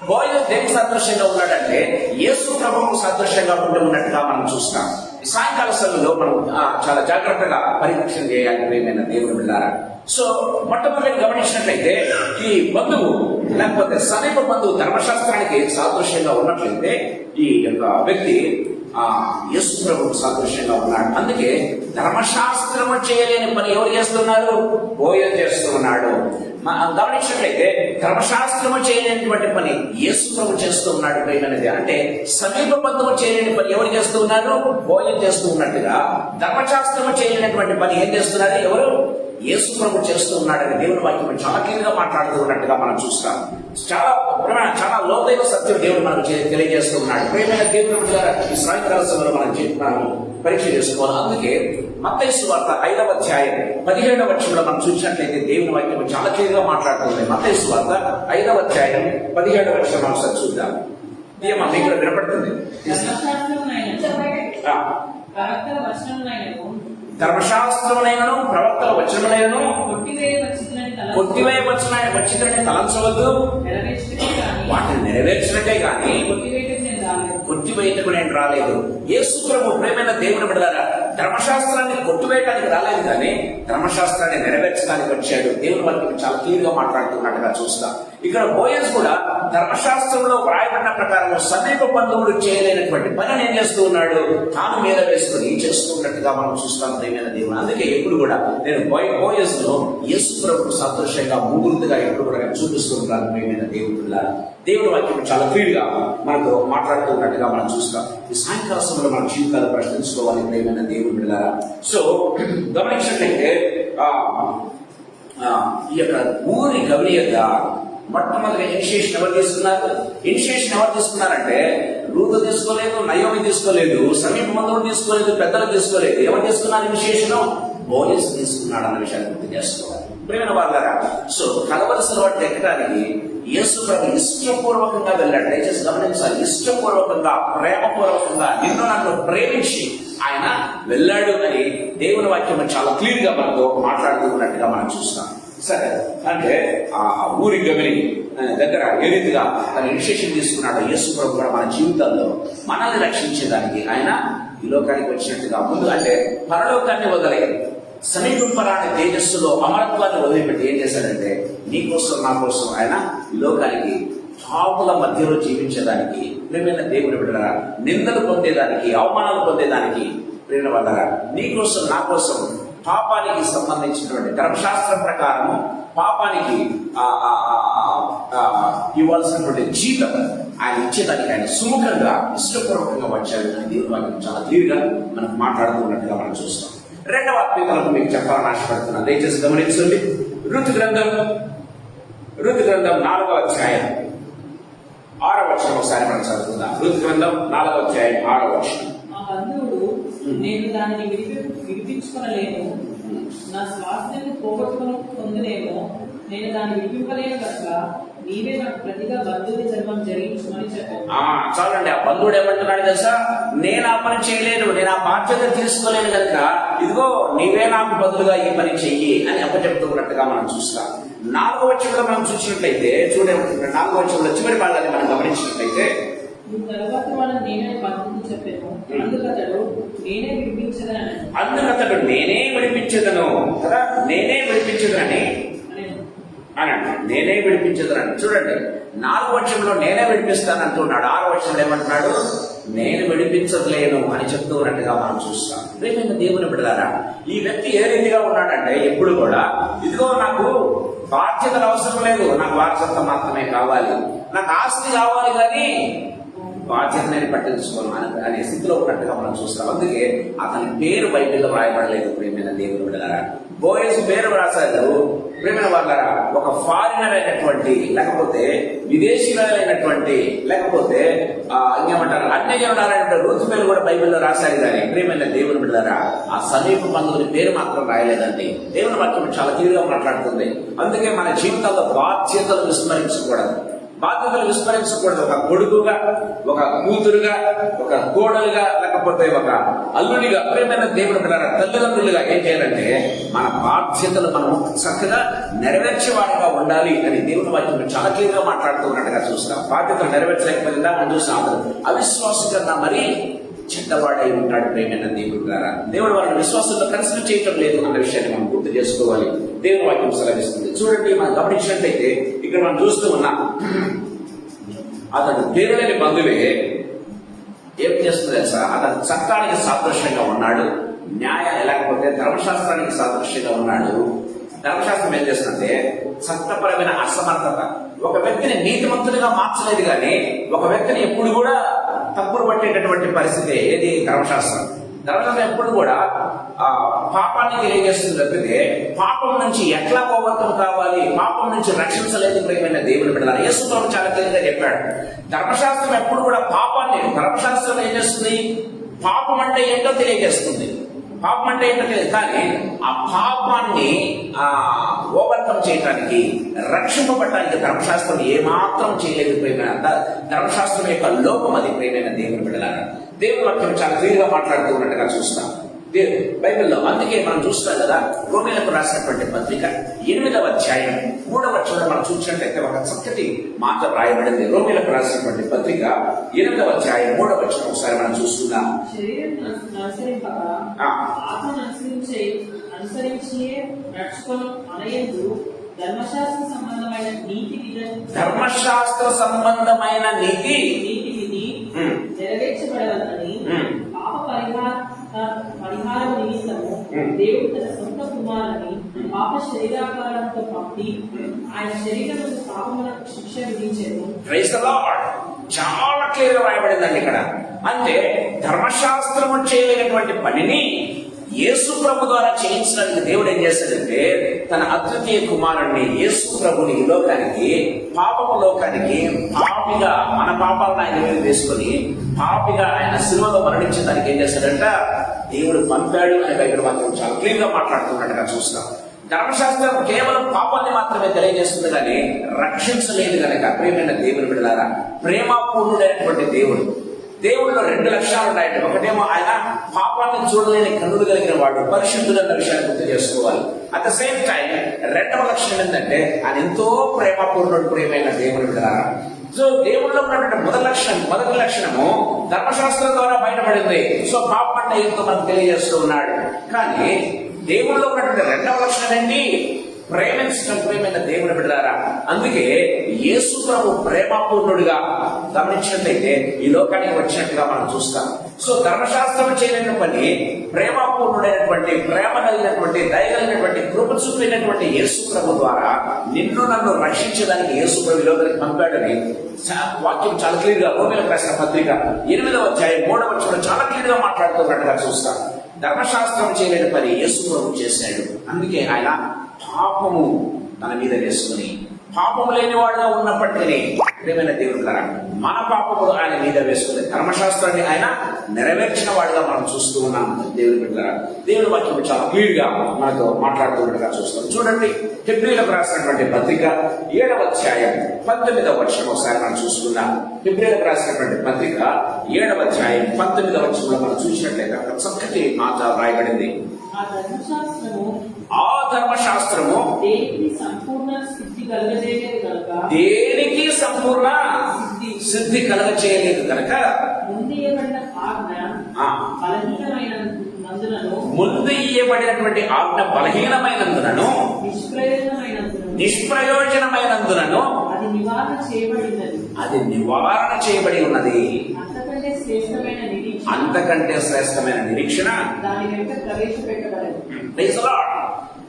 బోయస్ దేనికి సాదృశ్యంగా ఉన్నాడంటే యేసు ప్రభువుకు సాదృశ్యంగా ఉండి ఉన్నట్టుగా మనం చూస్తాం. సాయంకాల సమయంలో మనం చాలా జాగ్రత్తగా పరీక్షణ చేయాలి. ప్రియమైన దేవుని బిడ్డలారా, సో మొట్టమొదటి గమనించినట్లయితే ఈ బంధువు లేకపోతే సమీప బంధువు ధర్మశాస్త్రానికి సాదృశ్యంగా ఉన్నట్లయితే ఈ యొక్క వ్యక్తి యేసు ప్రభువుకు సాదృశ్యంగా ఉన్నాడు. అందుకే ధర్మశాస్త్రము చేయలేని పని ఎవరు చేస్తున్నారు? బోయస్ చేస్తూ ఉన్నాడు. గమనించినట్లయితే ధర్మశాస్త్రము చేయలేనటువంటి పని యేసు ప్రభు చేస్తూ ఉన్నాడు. ప్రియమైనది అంటే సమీప బంధువు చేయలేని పని ఎవరు చేస్తూ ఉన్నారు? బోయస్ చేస్తూ ఉన్నట్టుగా ధర్మశాస్త్రము చేయలేనటువంటి పని ఏం చేస్తున్నారు? ఎవరు? యేసు ప్రభు చేస్తూ ఉన్నాడని దేవుని వాక్యం చాలా క్లియర్గా మాట్లాడుతూ ఉన్నట్టుగా మనం చూస్తాం. చాలా లోతైన సత్యం దేవుడు మనకు తెలియజేస్తూ ఉన్నాడు. ప్రియమైన దేవుని ద్వారా ఈ సాయంకాల సమయంలో మనం పరీక్ష చేసుకోవాలి. అందుకే మత్తయి సువార్త 5వ అధ్యాయం 17వ వచనంలో మనం చూసినట్లయితే దేవుని వాక్యం చాలా క్లియర్గా మాట్లాడుతుంది. మత్తయి సువార్త 5వ అధ్యాయం 17వ వచనం మనం ఒకసారి చూద్దాం. ఏమో మీకు వినపడుతుంది? ధర్మశాస్త్రమునైనను ప్రవక్తల వచనమునైనను కొట్టివేయవచ్చునని తలంచవద్దు, వాటిని నెరవేర్చినట్టే కానీ కొట్టివేయటకు నేను రాలేదు. యేసు ప్రభు ప్రేమైన దేవుని బిడ్డలారా, ధర్మశాస్త్రాన్ని కొట్టివేయడానికి రాలేదు కానీ ధర్మశాస్త్రాన్ని నెరవేర్చడానికి వచ్చాడు. దేవుని వాక్యం చాలా క్లియర్ గా మాట్లాడుతున్నట్టుగా చూస్తాం. ఇక్కడ బోయస్ కూడా ధర్మశాస్త్రంలో వ్రాయబడిన ప్రకారం సమీప బంధువులు చేయలేనటువంటి పని ఏం చేస్తూ ఉన్నాడు? తాను మీద వేసుకుని చేస్తూ ఉన్నట్టుగా మనం చూస్తాం. ప్రియమైన దేవుడు, అందుకే ఎప్పుడు కూడా నేను బోయస్ లో యేసు ప్రభువుకు సాదృశ్యంగా మూగురుతుగా ఎప్పుడు కూడా చూపిస్తూ ఉంటాను. ప్రియమైన దేవుడు, దేవుడి వాక్యం చాలా క్లియర్ గా మనకు మాట్లాడుతున్నట్టుగా మనం చూస్తాం. ఈ సాయంకాల సమయంలో మన జీవితాలు ప్రశ్నించుకోవాలి. ప్రియమైన దేవుడు బిడ్డలారా, సో గమనించినట్లయితే ఈ యొక్క ఊరి గమనీయత మొట్టమొదటి ఇనిషియేషన్ ఎవరు తీసుకున్నారంటే రూతు తీసుకోలేదు, నయోమి తీసుకోలేదు, సమీప బంధువులు తీసుకోలేదు, పెద్దలు తీసుకోలేదు. ఎవరు తీసుకున్నారు ఇనిషియేషన్? బోయస్ తీసుకున్నాడు అన్న విషయాన్ని గుర్తు చేసుకోవాలి. ప్రేమ వాళ్ళారా, సో కలవలసిన వాటిని ఎక్కడానికి యేసు ప్రభు ఇష్టపూర్వకంగా వెళ్ళాడు. దయచేసి గమనించాలి, ఇష్టపూర్వకంగా ప్రేమపూర్వకంగా నిన్ను నన్ను ప్రేమించి ఆయన వెళ్ళాడు అని దేవుని వాక్యం చాలా క్లియర్ గా మనతో మాట్లాడుతున్నట్టుగా మనం చూస్తాం. సరే, అంటే ఆ ఊరి గమిని దగ్గర ఏ రీతిగా తన ఇనిషియేషన్ తీసుకున్నాడు యేసు ప్రభు కూడా మన జీవితాల్లో మనల్ని రక్షించేదానికి ఆయన ఈ లోకానికి వచ్చినట్టుగా ముందు అంటే పరలోకాన్ని వదిలేదు, సమీపరాని తేజస్సులో అమరత్వాన్ని వదిలిపెట్టి ఏం చేశాడంటే నీ కోసం నా కోసం ఆయన ఈ లోకానికి పాపుల మధ్యలో జీవించేదానికి, ప్రేమైన దేవుని బిడ్డలారా, నిందలు పొందేదానికి, అవమానాలు పొందేదానికి, ప్రేమ వల్లరా నీ కోసం నా కోసం పాపానికి సంబంధించినటువంటి ధర్మశాస్త్రం ప్రకారం పాపానికి ఇవ్వాల్సినటువంటి జీతం ఆయన ఇచ్చేదానికి ఆయన సుముఖంగా ఇష్టపూర్వకంగా వచ్చాడు అని దేవుని వాక్యం చాలా క్లియర్ గా మనకు మాట్లాడుతున్నట్టుగా మనం చూస్తాం. రెండవ ఆత్మీయతలకు మీకు చెప్పాలని ఆశపడుతున్నాను. దయచేసి గమనించండి. ఋతు గ్రంథం 4వ అధ్యాయం 6వ వచనం ఒకసారి మనం చదువుకుందాం. ఋతు గ్రంథం 4వ అధ్యాయం 6వ వచనం. నేను దానిని విడిపించుకోలేను, నా స్వాస్థ్యాన్ని పొందలేను, నేను దాన్ని విడిపింపలేను కనుక నీవే నాకు ప్రతిగా బంధువుని ధర్మం జరిగించమని చెప్పాను. చాలండి, ఆ బంధువుడు ఏమంటున్నాడు తెలుసా? నేను ఆ పని చేయలేను, నేను ఆ బాధ్యత తీసుకోలేను కనుక ఇదిగో నీవే నాకు బదులుగా ఈ పని చెయ్యి అని అప్పచెప్తున్నట్టుగా మనం చూస్తాం. 4వ వచనంలో మనం చూసినట్లయితే చూడండి, 4వ వచనంలో చివరి భాగాన్ని మనం గమనించినట్లయితే తర్వాత వాళ్ళని నేనే బంధువుని చెప్పాను, అందుకతడు నేనే విడిపించదను కదా, నేనే విడిపించదనని అనండి, నేనే విడిపించదనని. చూడండి, 4వ వచనంలో నేనే విడిపిస్తాను అంటున్నాడు. 6వ వచనంలో ఏమంటున్నాడు? నేను విడిపించలేను అని చెప్తూ ఉన్నట్టుగా మనం చూస్తాం. ప్రియమైన దేవుని బిడ్డలారా, ఈ వ్యక్తి ఏ రీతిగా ఉన్నాడంటే ఎప్పుడు కూడా ఇదిగో నాకు బాధ్యతలు అవసరం లేదు, నాకు వారసత్వం మాత్రమే కావాలి, నాకు ఆస్తి కావాలి కానీ బాధ్యతని పట్టించుకోను అనే స్థితిలో ఉన్నట్టుగా మనం చూస్తాం. అందుకే అతని పేరు బైబిల్లో రాయబడలేదు. ప్రియమైన దేవుని బిడ్డలారా, బోయస్ పేరు రాశారు. ప్రియమైన వాళ్ళారా, ఒక ఫారినర్ అయినటువంటి, లేకపోతే విదేశీయులైనటువంటి, లేకపోతే ఇంకేమంటారు అన్యజనులైనటువంటి రూతు పేరు కూడా బైబిల్లో రాశారు. కానీ ప్రియమైన దేవుని బిడ్డలారా, ఆ సమీప బంధువుని పేరు మాత్రం రాయలేదండి. దేవుని వాక్యం చాలా క్లియర్గా మాట్లాడుతుంది. అందుకే మన జీవితాల్లో బాధ్యతలు విస్మరించకూడదు. ఒక కొడుకుగా, ఒక కూతురుగా, ఒక కోడలుగా, లేకపోతే ఒక అల్లుడిగా, ప్రియమైన దేవుని బిడ్డలారా, తల్లిదండ్రులుగా ఏం చేయాలంటే మన బాధ్యతలు మనం చక్కగా నెరవేర్చేవాడిగా ఉండాలి అని దేవుని వాక్యం చాలా క్లియర్గా మాట్లాడుతూ ఉన్నట్టుగా చూస్తాం. బాధ్యతలు నెరవేర్చలేకపోయిందా మనం చూస్తాం. అతను అవిశ్వాసం కన్నా మరీ చెడ్డవాడై ఉంటాడు. ప్రేమైన దేవుడు ద్వారా దేవుడు వాళ్ళని విశ్వాసంలో కన్సిడర్ చేయటం లేదు అన్న విషయాన్ని మనం గుర్తు చేసుకోవాలి. దేవుని వాక్యం సెలవిస్తుంది. చూడండి, మనం గమనించినట్లయితే ఇక్కడ మనం చూస్తూ ఉన్నాం, అతడు పేరులేని బంధువే ఏం చేస్తుంది తెలుసా? అతను చట్టానికి సాదృశ్యంగా ఉన్నాడు, లేకపోతే ధర్మశాస్త్రానికి సాదృశ్యంగా ఉన్నాడు. ధర్మశాస్త్రం ఏం చేస్తుందంటే చట్టపరమైన అసమర్థత. ఒక వ్యక్తిని నీతిమంతుడిగా మార్చలేదు, కానీ ఒక వ్యక్తిని ఎప్పుడు కూడా తప్పులు పట్టేటటువంటి పరిస్థితి ఏది? ధర్మశాస్త్రం. ధర్మశాస్త్రం ఎప్పుడు కూడా పాపాన్ని తెలియజేస్తుంది తప్పితే పాపం నుంచి ఎట్లా పోగొట్టం కావాలి, పాపం నుంచి రక్షించలేదు. ప్రియమైన దేవుని బిడ్డలారా, యేసు ప్రభువు చాలా క్లియర్గా చెప్పాడు. ధర్మశాస్త్రం ఎప్పుడు కూడా పాపాన్ని, ధర్మశాస్త్రం ఏం చేస్తుంది? పాపం అంటే ఏంటో తెలియజేస్తుంది. పాపం అంటే ఏంటో తెలియదు, కానీ ఆ పాపాన్ని ఓవర్కమ్ చేయడానికి, రక్షింపబడటానికి ధర్మశాస్త్రం ఏమాత్రం చేయలేదు. ప్రియమైన ధర్మశాస్త్రం యొక్క లోపం అది. ప్రియమైన దేవుని బిడ్డలారా, దేవుని వాక్యం చాలా క్లియర్గా మాట్లాడుతూ ఉన్నట్టుగా చూస్తాం బైబిల్లో. అందుకే మనం చూస్తాం కదా, రోమీయులకు రాసినటువంటి పత్రిక 8వ అధ్యాయం 3వ వచనం మనం చూసినట్లయితే ఒక చక్కటి మాట రాయబడింది. రోమీయులకు రాసినటువంటి పత్రిక 8వ అధ్యాయం 3వ వచనం ఒకసారి మనం చూస్తున్నాం. ధర్మశాస్త్ర సంబంధమైన నీతి నెరవేర్చబడవలని పాప పరిహారం నిమిత్తము దేవుడు తన సొంత కుమారుని పాప శరీరాకారంతో పంపి ఆయన శరీరం పాపములకు శిక్ష విధించారు. Praise the lord. చాలా క్లియర్ గా రాయబడిందండి ఇక్కడ. అంటే ధర్మశాస్త్రము చేయలేనటువంటి పనిని యేసు ప్రభు ద్వారా చేయించడానికి దేవుడు ఏం చేస్తాడంటే తన అద్వితీయ కుమారుణ్ణి యేసు ప్రభుని ఈ లోకానికి, పాపపు లోకానికి పాపిగా, మన పాపాలను ఆయన మీద వేసుకొని పాపిగా ఆయన సిలువలో మరణించడానికి ఏం చేస్తాడంట? దేవుడు పంపాడు అనే బైబిల్ వాక్యం చాలా క్లియర్ గా మాట్లాడుతున్నట్టుగా చూస్తాం. ధర్మశాస్త్రం కేవలం పాపాన్ని మాత్రమే తెలియజేస్తుంది, కానీ రక్షించలేదు కనుక ప్రియమైన దేవుని బిడ్డలారా, ప్రేమపూర్ణుడైనటువంటి దేవుడు. దేవుడిలో 2 లక్షణాలు ఉన్నాయంటే, ఒకటేమో ఆయన పాపాన్ని చూడలేని కన్నులు కలిగిన వాడు, పరిశుద్ధుడు అన్న విషయాన్ని గుర్తు చేసుకోవాలి. అట్ ద సేమ్ టైం 2వ లక్షణం ఏంటంటే ఆయన ఎంతో ప్రేమపూర్ణుడు. ప్రియమైన దేవుని బిడ్డలారా, సో దేవుడిలో ఉన్నటువంటి మొదటి లక్షణము ధర్మశాస్త్రం ద్వారా బయటపడింది. సో పాపం అంటే ఎంతో మనకు తెలియజేస్తూ ఉన్నాడు. కానీ దేవుడిలో ఉన్నటువంటి 2వ లక్షణం ఏంటి? ప్రేమించడం. ప్రేమైన దేవుని బిడ్డలారా, అందుకే యేసు ప్రభు ప్రేమపూర్ణుడిగా గమనించినట్లయితే ఈ లోకానికి వచ్చినట్టుగా మనం చూస్తాం. సో ధర్మశాస్త్రం చేయలేని పని ప్రేమపూర్ణుడైనటువంటి, ప్రేమ కలిగినటువంటి, దయగలిగినటువంటి, కృప చూపినటువంటి యేసు ప్రభు ద్వారా నిన్ను నన్ను రక్షించడానికి యేసు ప్రభు ఈ లోకానికి పంపాడని వాక్యం చాలా క్లియర్ గా రోమీయులకు రాసిన పత్రిక 8వ అధ్యాయం 3వ వచనం చాలా క్లియర్ గా మాట్లాడుతున్నట్టుగా చూస్తాం. ధర్మశాస్త్రం చేయలేని పని యేసు ప్రభు చేశాడు. అందుకే ఆయన పాపము తన మీద వేసుకుని, పాపము లేని వాడుగా ఉన్నప్పటికీ ప్రియమైన దేవుడు గారా మన పాపములు ఆయన మీద వేసుకుని ధర్మశాస్త్రాన్ని ఆయన నెరవేర్చిన వాడుగా మనం చూస్తూ ఉన్నాం. దేవుని బిడ్డలారా, దేవుని వాక్యం చాలా క్లియర్ గా మనతో మాట్లాడుతున్నట్టుగా చూస్తాం. చూడండి, హెబ్రీయులకు రాసినటువంటి పత్రిక 7వ అధ్యాయం 19వ వచనం ఒకసారి మనం చూసుకుందాం. హెబ్రీయులకు రాసినటువంటి పత్రిక 7వ అధ్యాయం 19వ వచనంలో మనం చూసినట్లయితే ఒక చక్కటి మాట రాయబడింది. ఆ ధర్మశాస్త్రము దేనికి సంపూర్ణ సిద్ధి కలగజేయలేదు కనుక ముందు ఇయ్యబడినటువంటి ఆజ్ఞ బలహీనమైనందునను నిష్ప్రయోజనమైనందునను అది నివారణ చేయబడి ఉన్నది. అంతకంటే శ్రేష్టమైన నిరీక్షణ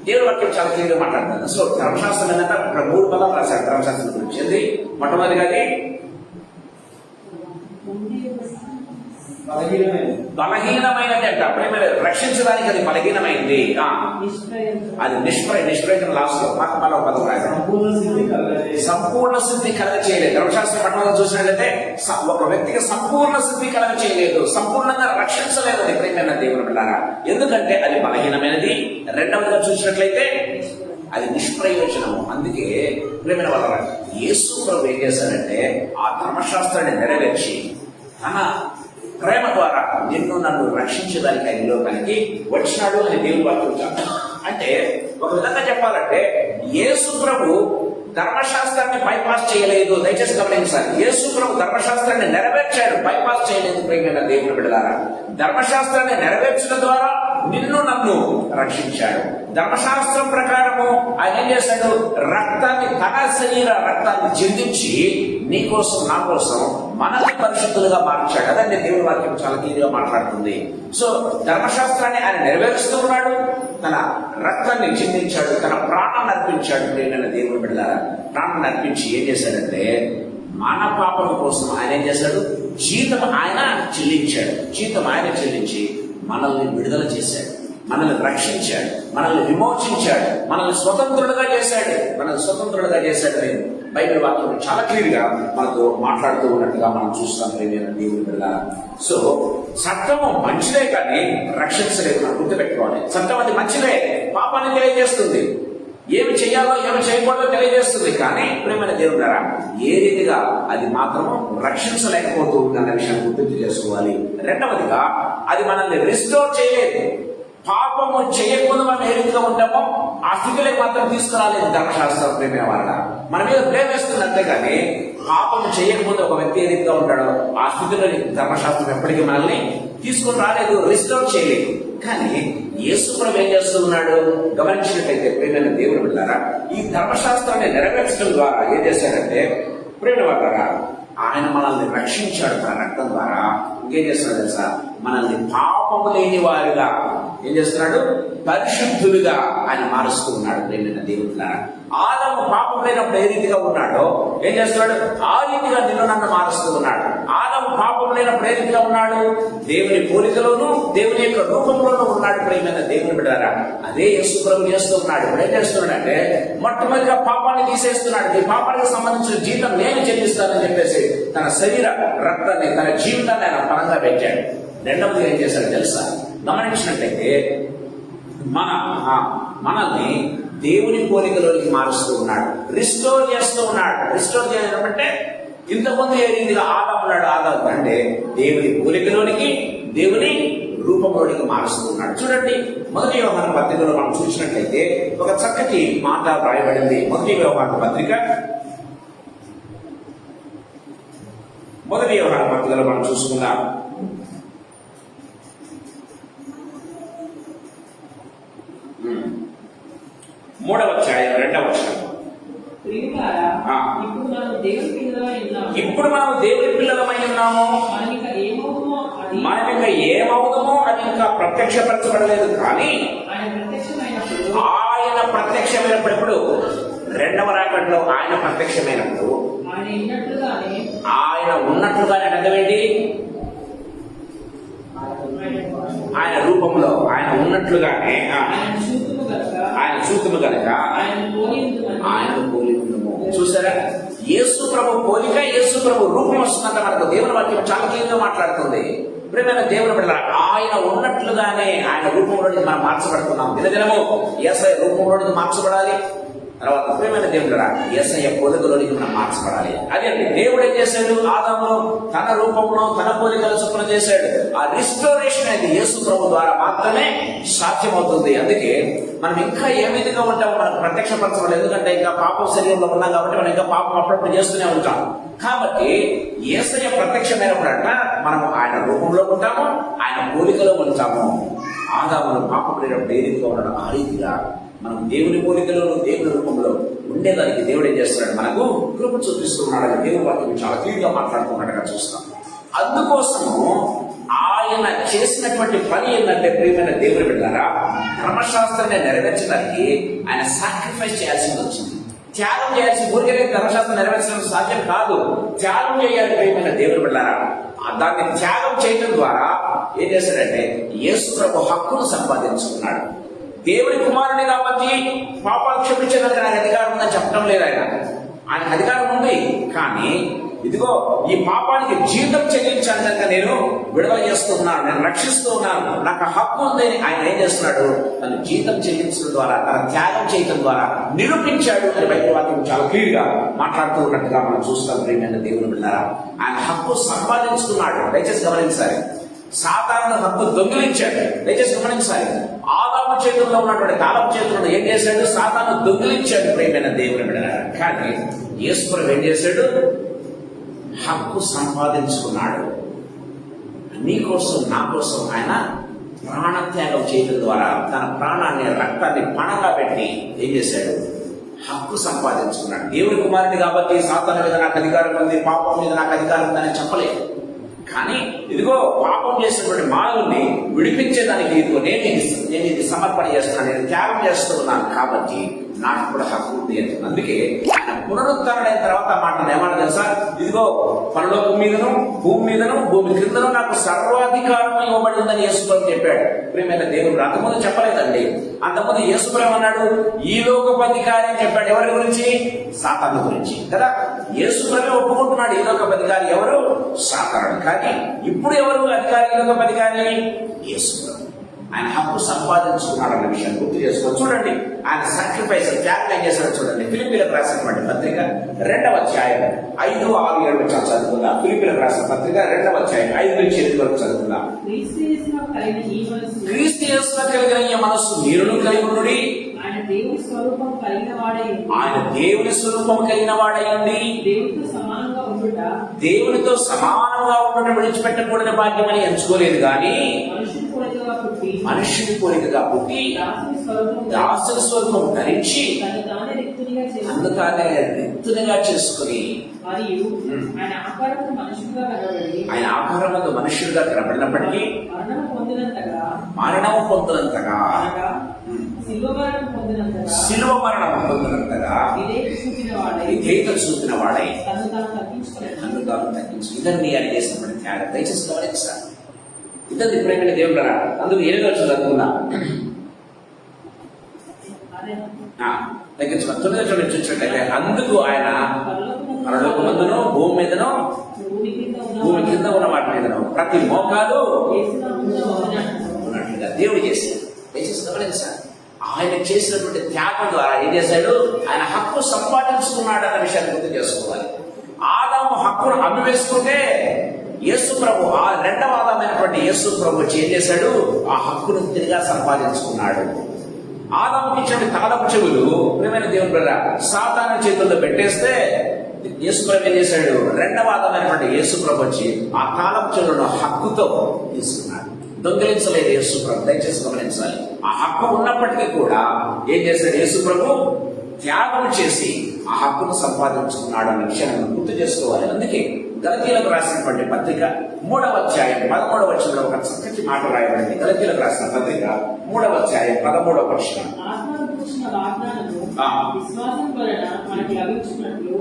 దేవుడు వాక్యం చాలా క్లియర్ గా మాట్లాడుతుంది. సో ధర్మశాస్త్రం ఏంటంటే అక్కడ 3 పదాలు రాశారు ధర్మశాస్త్రం గురించి. మొట్టమొదటిగా బలహీనమైనది. బలహీనమైనది అంటే అప్పుడే రక్షించడానికి అది బలహీనమైంది. అది నిష్ప్రయోజనం. లాస్ట్ లో మళ్ళీ ఒక పదం రాశారు. సంపూర్ణ సిద్ధి కలగ చేయలేదు. ధర్మశాస్త్ర పట్టణంలో చూసినట్లయితే ఒక వ్యక్తికి సంపూర్ణ సిద్ధి కలగ చేయలేదు, సంపూర్ణంగా రక్షించలేదు అది ప్రేమైన దేవుని బిడ్డలారా. ఎందుకంటే అది బలహీనమైనది. రెండవదిగా చూసినట్లయితే అది నిష్ప్రయోజనము. అందుకే ప్రేమైన వాళ్ళ యేసు ప్రభు ఏం చేశారంటే ఆ ధర్మశాస్త్రాన్ని నెరవేర్చి తన ప్రేమ ద్వారా నిన్ను నన్ను రక్షించడానికి ఆయన లోకానికి వచ్చినాడు అని దేవుని వాక్యం. అంటే ఒక విధంగా చెప్పాలంటే యేసు ప్రభు ధర్మశాస్త్రాన్ని బైపాస్ చేయలేదు. దయచేసి గమనించాలి. యేసు ప్రభు ధర్మశాస్త్రాన్ని నెరవేర్చాడు, బైపాస్ చేయలేదు. ప్రియమైన దేవుని బిడ్డలారా, ధర్మశాస్త్రాన్ని నెరవేర్చడం ద్వారా నిన్ను నన్ను రక్షించాడు. ధర్మశాస్త్రం ప్రకారము ఆయన ఏం చేశాడు? రక్తాన్ని, తన శరీర రక్తాన్ని చెందించి నీ కోసం నా కోసం మనల్ని పరిశుద్ధులుగా మార్చాడు. అదండి దేవుని వాక్యం చాలా క్లియర్గా మాట్లాడుతుంది. సో ధర్మశాస్త్రాన్ని ఆయన నెరవేరుస్తూ ఉన్నాడు, తన రక్తాన్ని చిందించాడు, తన ప్రాణాన్ని అర్పించాడు. ప్రియమైన దేవుని బిడ్డలారా, ప్రాణాన్ని అర్పించి ఏం చేశాడంటే మన పాపం కోసం ఆయన ఏం చేశాడు? జీతం ఆయన చెల్లించాడు. జీతం ఆయన చెల్లించి మనల్ని విడుదల చేశాడు, మనల్ని రక్షించాడు, మనల్ని విమోచించాడు, మనల్ని స్వతంత్రులుగా చేశాడు. మనల్ని స్వతంత్రులుగా చేశాడని బైబిల్ వాక్యం చాలా క్లియర్ గా మనతో మాట్లాడుతూ ఉన్నట్టుగా మనం చూస్తాం. ప్రియమైన దేవుని బిడ్డలారా, సో చట్టము మంచిదే కానీ రక్షించలేదు. మనం గుర్తుపెట్టుకోవాలి. చట్టం అది మంచిదే, పాపాన్ని తెలియజేస్తుంది, ఏమి చేయాలో ఏమి చేయకూడదో తెలియజేస్తుంది. కానీ ప్రియమైన దేవుని ద్వారా ఏ రీతిగా అది మాత్రము రక్షించలేకపోతూ ఉందన్న విషయాన్ని గుర్తు చేసుకోవాలి. రెండవదిగా అది మనల్ని రిస్టోర్ చేయలేదు. పాపము చేయకుండా మనం ఏ రీతిగా ఉంటామో ఆ స్థితిలోకి మాత్రం తీసుకురాలేదు ధర్మశాస్త్రం. ప్రేమ వల్ల మన మీద ప్రేమ వేస్తుంది అంతేగాని పాపం చేయకపోతే ఒక వ్యక్తి ఏ రీతిగా ఉంటాడో ఆ స్థితిలో ధర్మశాస్త్రం ఎప్పటికీ మనల్ని తీసుకుని రాలేదు, రిస్టోర్ చేయలేదు. కానీ యేసు ప్రభు ఏం చేస్తున్నాడు గమనించినట్లయితే ప్రేమైన దేవుని బిడ్డలారా, ఈ ధర్మశాస్త్రాన్ని నెరవేర్చడం ద్వారా ఏం చేశాడంటే ప్రేమ వాళ్ళారా ఆయన మనల్ని రక్షించాడు తన రక్తం ద్వారా. ఇంకేం చేస్తున్నాడు తెలుసా? మనల్ని పాపము లేని వారిగా ఏం చేస్తున్నాడు? పరిశుద్ధులుగా ఆయన మారుస్తూ ఉన్నాడు. ప్రేమైన దేవుడులారా, ఆదాము పాపం లేనప్పుడు ఏ రీతిగా ఉన్నాడో ఏం చేస్తున్నాడు? ఆ రీతిగా నిన్ను నన్ను మారుస్తూ ఉన్నాడు. ఆదాము పాపం లేనప్పుడు ఏ రీతిగా ఉన్నాడు? దేవుని పోలికలోను దేవుని యొక్క రూపంలోనూ ఉన్నాడు. ప్రేమైన దేవుని బిడ్డలారా, అదే యేసు ప్రభు చేస్తూ ఉన్నాడు. ఇప్పుడు ఏం చేస్తున్నాడంటే మొట్టమొదటిగా పాపాన్ని తీసేస్తున్నాడు. ఈ పాపానికి సంబంధించిన జీతం నేను చెల్లిస్తానని చెప్పేసి తన శరీర రక్తాన్ని, తన జీవితాన్ని ఆయన పరంగా పెట్టాడు. రెండవది ఏం చేశాడు తెలుసా? గమనించినట్లయితే మనల్ని దేవుని పోలికలోనికి మారుస్తూ ఉన్నాడు, రిస్టోర్ చేస్తూ ఉన్నాడు. రిస్టోర్ చేయడం అంటే ఇంతకుముందు ఏ రీతిగా ఆదాము ఉన్నాడు, ఆదాము అంటే దేవుని పోలికలోనికి, దేవుని రూపంలోనికి మారుస్తూ ఉన్నాడు. చూడండి, మొదటి యోహాను పత్రికలో మనం చూసినట్లయితే ఒక చక్కటి మాట రాయబడింది. మొదటి యోహాను పత్రిక, మొదటి యోహాను పత్రికలో మనం చూసుకుందాం. మూడవ అధ్యాయం 2వ వచనం. ఇప్పుడు మనం దేవుని పిల్లలమై ఉన్నాము, మనం ఇంకా ఏమవుతామో అది ఇంకా ప్రత్యక్షపరచబడలేదు. కానీ ఆయన ప్రత్యక్షమైనప్పుడు, ఎప్పుడు? రెండవ రాకడలో ఆయన ప్రత్యక్షమైనప్పుడు ఆయన ఉన్నట్లుగానే అర్థమేంటి? ఆయన రూపంలో ఆయన ఉన్నట్లుగానే ఆయన చూతుము కనుక ఆయన పోలి ఉండము. చూసారా? యేసు ప్రభు పోలిక, యేసు ప్రభు రూపం వస్తుందంట. మనకు దేవుని వాక్యం చాలా క్లియర్గా మాట్లాడుతుంది. ప్రియమైన దేవుని బిడ్డలారా, ఆయన ఉన్నట్లుగానే ఆయన రూపంలోనికి మనం మార్చబడుతున్నాం. దినదినము యేసయ్య రూపంలోనికి మార్చబడాలి. తర్వాత ప్రియమైన దేవుడురా, యేసయ్య పోలికలోనికి మనం మార్చబడాలి. అదే దేవుడు ఏం చేశాడు? ఆదామును తన రూపంలో తన పోలికల చొప్పున చేశాడు. ఆ రిస్టోరేషన్ అనేది యేసు ప్రభు ద్వారా మాత్రమే సాధ్యమవుతుంది. అందుకే మనం ఇంకా ఏ విధంగా ఉంటామో మనకు ప్రత్యక్షపరచబడలేదు. ఎందుకంటే ఇంకా పాపం శరీరంలో ఉన్నాం కాబట్టి మనం ఇంకా పాపం అప్పుడప్పుడు చేస్తూనే ఉంటాం. కాబట్టి యేసయ్య ప్రత్యక్షమైనప్పుడంట మనం ఆయన రూపంలో ఉంటాము, ఆయన పోలికలో ఉంటాము. ఆదామును పాపం లేనప్పుడు ఏ రీతిగా ఉండడం, ఆ రీతిగా మనం దేవుని పోలికలోను దేవుని రూపంలో ఉండేదానికి దేవుడు ఏం చేస్తున్నాడు? మనకు కృప చూపిస్తున్నాడు. దేవుని వాక్యం చాలా క్లియర్గా మాట్లాడుతున్నట్టుగా చూస్తాం. అందుకోసము ఆయన చేసినటువంటి పని ఏంటంటే ప్రియమైన దేవుని బిడ్డలారా, ధర్మశాస్త్రాన్ని నెరవేర్చడానికి ఆయన సాక్రిఫైస్ చేయాల్సి వచ్చింది, త్యాగం చేయాల్సి. ఊరికే ధర్మశాస్త్రం నెరవేర్చడం సాధ్యం కాదు, త్యాగం చేయాలి. ప్రియమైన దేవుని బిడ్డలారా, దాన్ని త్యాగం చేయడం ద్వారా ఏం చేశాడంటే యేసు ప్రభు హక్కును సంపాదించుకున్నాడు. దేవుని కుమారుని కాబట్టి పాపాలు క్షమించడానికి నాకు అధికారం ఉందని చెప్పడం లేదు. ఆయన అధికారం ఉంది, కానీ ఇదిగో ఈ పాపానికి జీతం చెల్లించాలని నేను విడుదల చేస్తున్నాను, నేను రక్షిస్తూ ఉన్నాను, నాకు హక్కు ఉంది. ఆయన ఏం చేస్తున్నాడు? తన జీతం చెల్లించడం ద్వారా, తన త్యాగం చేయడం ద్వారా నిరూపించాడు అని బైబిల్ వాక్యం చాలా క్లియర్ గా మాట్లాడుతూ ఉన్నట్టుగా మనం చూస్తాం. ప్రియమైన దేవుని బిడ్డలారా, ఆయన హక్కు సంపాదించుకున్నాడు. దయచేసి గమనించాలి. సాతాను హక్కు దొంగిలించాడు. దయచేసి గమనించాలి. ఆదాము చేతుల్లో ఉన్నటువంటి తాళపు చేతుల్లో ఏం చేశాడు? సాతాను దొంగిలించాడు. ప్రియమైన దేవుని బిడ్డలారా, కానీ యేసు ప్రభు ఏం చేశాడు? హక్కు సంపాదించుకున్నాడు. నీ కోసం, నా కోసం ఆయన ప్రాణత్యాగం చేయడం ద్వారా తన ప్రాణాన్ని, రక్తాన్ని పణంగా పెట్టి ఏం చేశాడు? హక్కు సంపాదించుకున్నాడు. దేవుని కుమారుని కాబట్టి సాతాను మీద నాకు అధికారం ఉంది, పాపం మీద నాకు అధికారం ఉందని చెప్పలేదు. కానీ ఇదిగో పాపం చేసినటువంటి మానవుల్ని విడిపించేదానికి ఇదిగో నేను ఇది సమర్పణ చేస్తున్నాను, నేను త్యాగం చేస్తూ ఉన్నాను, కాబట్టి నాకు కూడా హక్కు ఉంది అని. అందుకే ఆయన పునరుద్ధరణైన తర్వాత మాట ఏమన్నా తెలుసా? ఇదిగో పరలోకం మీదను, భూమి మీదను, భూమి క్రిందను నాకు సర్వాధికారం ఇవ్వబడి ఉందని యేసుప్రభు చెప్పాడు. ప్రియమైన దేవుడు అంతకుముందు చెప్పలేదండి. అంతకుముందు యేసుప్రభు అన్నాడు ఈ లోకపు అధికారి అని చెప్పాడు. ఎవరి గురించి? సాతాను గురించి కదా. యేసుప్రభు ఒప్పుకుంటున్నాడు ఈ లోకపు అధికారి ఎవరు? సాతానుడు. కానీ ఇప్పుడు ఎవరు అధికారి? ఈ లోకపు అధికారి యేసుప్రభు. ఆయన హక్కు సంపాదించుకున్నాడు అన్న విషయాన్ని గుర్తు చేసుకోవచ్చు. చూడండి, ఆయన సాక్రిఫైస్ త్యాగం ఏం చేశాడో చూడండి. ఫిలిప్పీలకు రాసినటువంటి పత్రిక 2వ అధ్యాయం 5, 6, 7 వచ్చి చదువుకుందాం. ఫిలిప్పీలకు రాసిన పత్రిక 2వ అధ్యాయం 5 నుంచి 8 వరకు చదువుకుందాం. క్రీస్తు యేసులో కలిగిన ఈ మనస్సు మీరును కలిగి ఉండుడి. ఆయన దేవుని స్వరూపం కలిగిన వాడయండి. దేవునితో సమానంగా ఉండటం విడిచిపెట్టకూడని భాగ్యమని ఎంచుకోలేదు, కానీ మనుషుని పోలికగా పుట్టి దాసుని స్వరూపం ధరించి తనను తానే రిక్తునిగా చేసుకుని ఆయన ఆకారమందు మనుషులుగా కనబడినప్పటికీ మరణము పొందినంతగా శిలువ మరణం పొందినంతగా విధేయత చూపిన వాడై తనను తాను తగ్గించు. ఇదండి ఆయన చేసినటువంటి త్యాగం. దయచేసి గమనించాలి. ఇద్దరు ప్రేమైన దేవుడా. అందుకు 8వ చదువుకున్నా తగ్గించుకున్నా. 9వ చూసినట్లయితే అందుకు ఆయన పరలోకమందును, భూమి మీదను, భూమి కింద ఉన్న వాటి మీదను ప్రతి మోకాలు ఉన్నట్లుగా దేవుడు చేశాడు. దయచేసి గమనించాలి. ఆయన చేసినటువంటి త్యాగం ద్వారా ఏం చేశాడు? ఆయన హక్కు సంపాదించుకున్నాడు అన్న విషయాన్ని గుర్తు చేసుకోవాలి. ఆదాము హక్కును అమ్మివేసుకుంటే యేసు ప్రభు, ఆ రెండవ ఆదామైనటువంటి యేసు ప్రభు వచ్చి ఏం చేశాడు? ఆ హక్కును తిరిగా సంపాదించుకున్నాడు. ఆదాముకి ఇచ్చిన తాళపు చెవులు ప్రియమైన దేవుని బిడ్డ సాతాను చేతుల్లో పెట్టేస్తే యేసు ప్రభు ఏం చేశాడు? రెండవ ఆదామైనటువంటి యేసు ప్రభు వచ్చి ఆ తాళపు చెవులను హక్కుతో తీసుకున్నాడు. దొంగిలించలేదు యేసు ప్రభు. దయచేసి గమనించాలి. ఆ హక్కు ఉన్నప్పటికీ కూడా ఏం చేశాడు? యేసు ప్రభు త్యాగం చేసి ఆ హక్కును సంపాదించుకున్నాడు అన్న విషయాన్ని గుర్తు చేసుకోవాలి. అందుకే గలతీయులకు రాసినటువంటి పత్రిక 3వ అధ్యాయం 13వ వచనంలో ఒక చక్కటి మాట రాయబడింది. గలతీయులకు రాసిన పత్రిక 3వ అధ్యాయం 13వ వచనం. విశ్వాసం వలన మనకు లభించినట్లు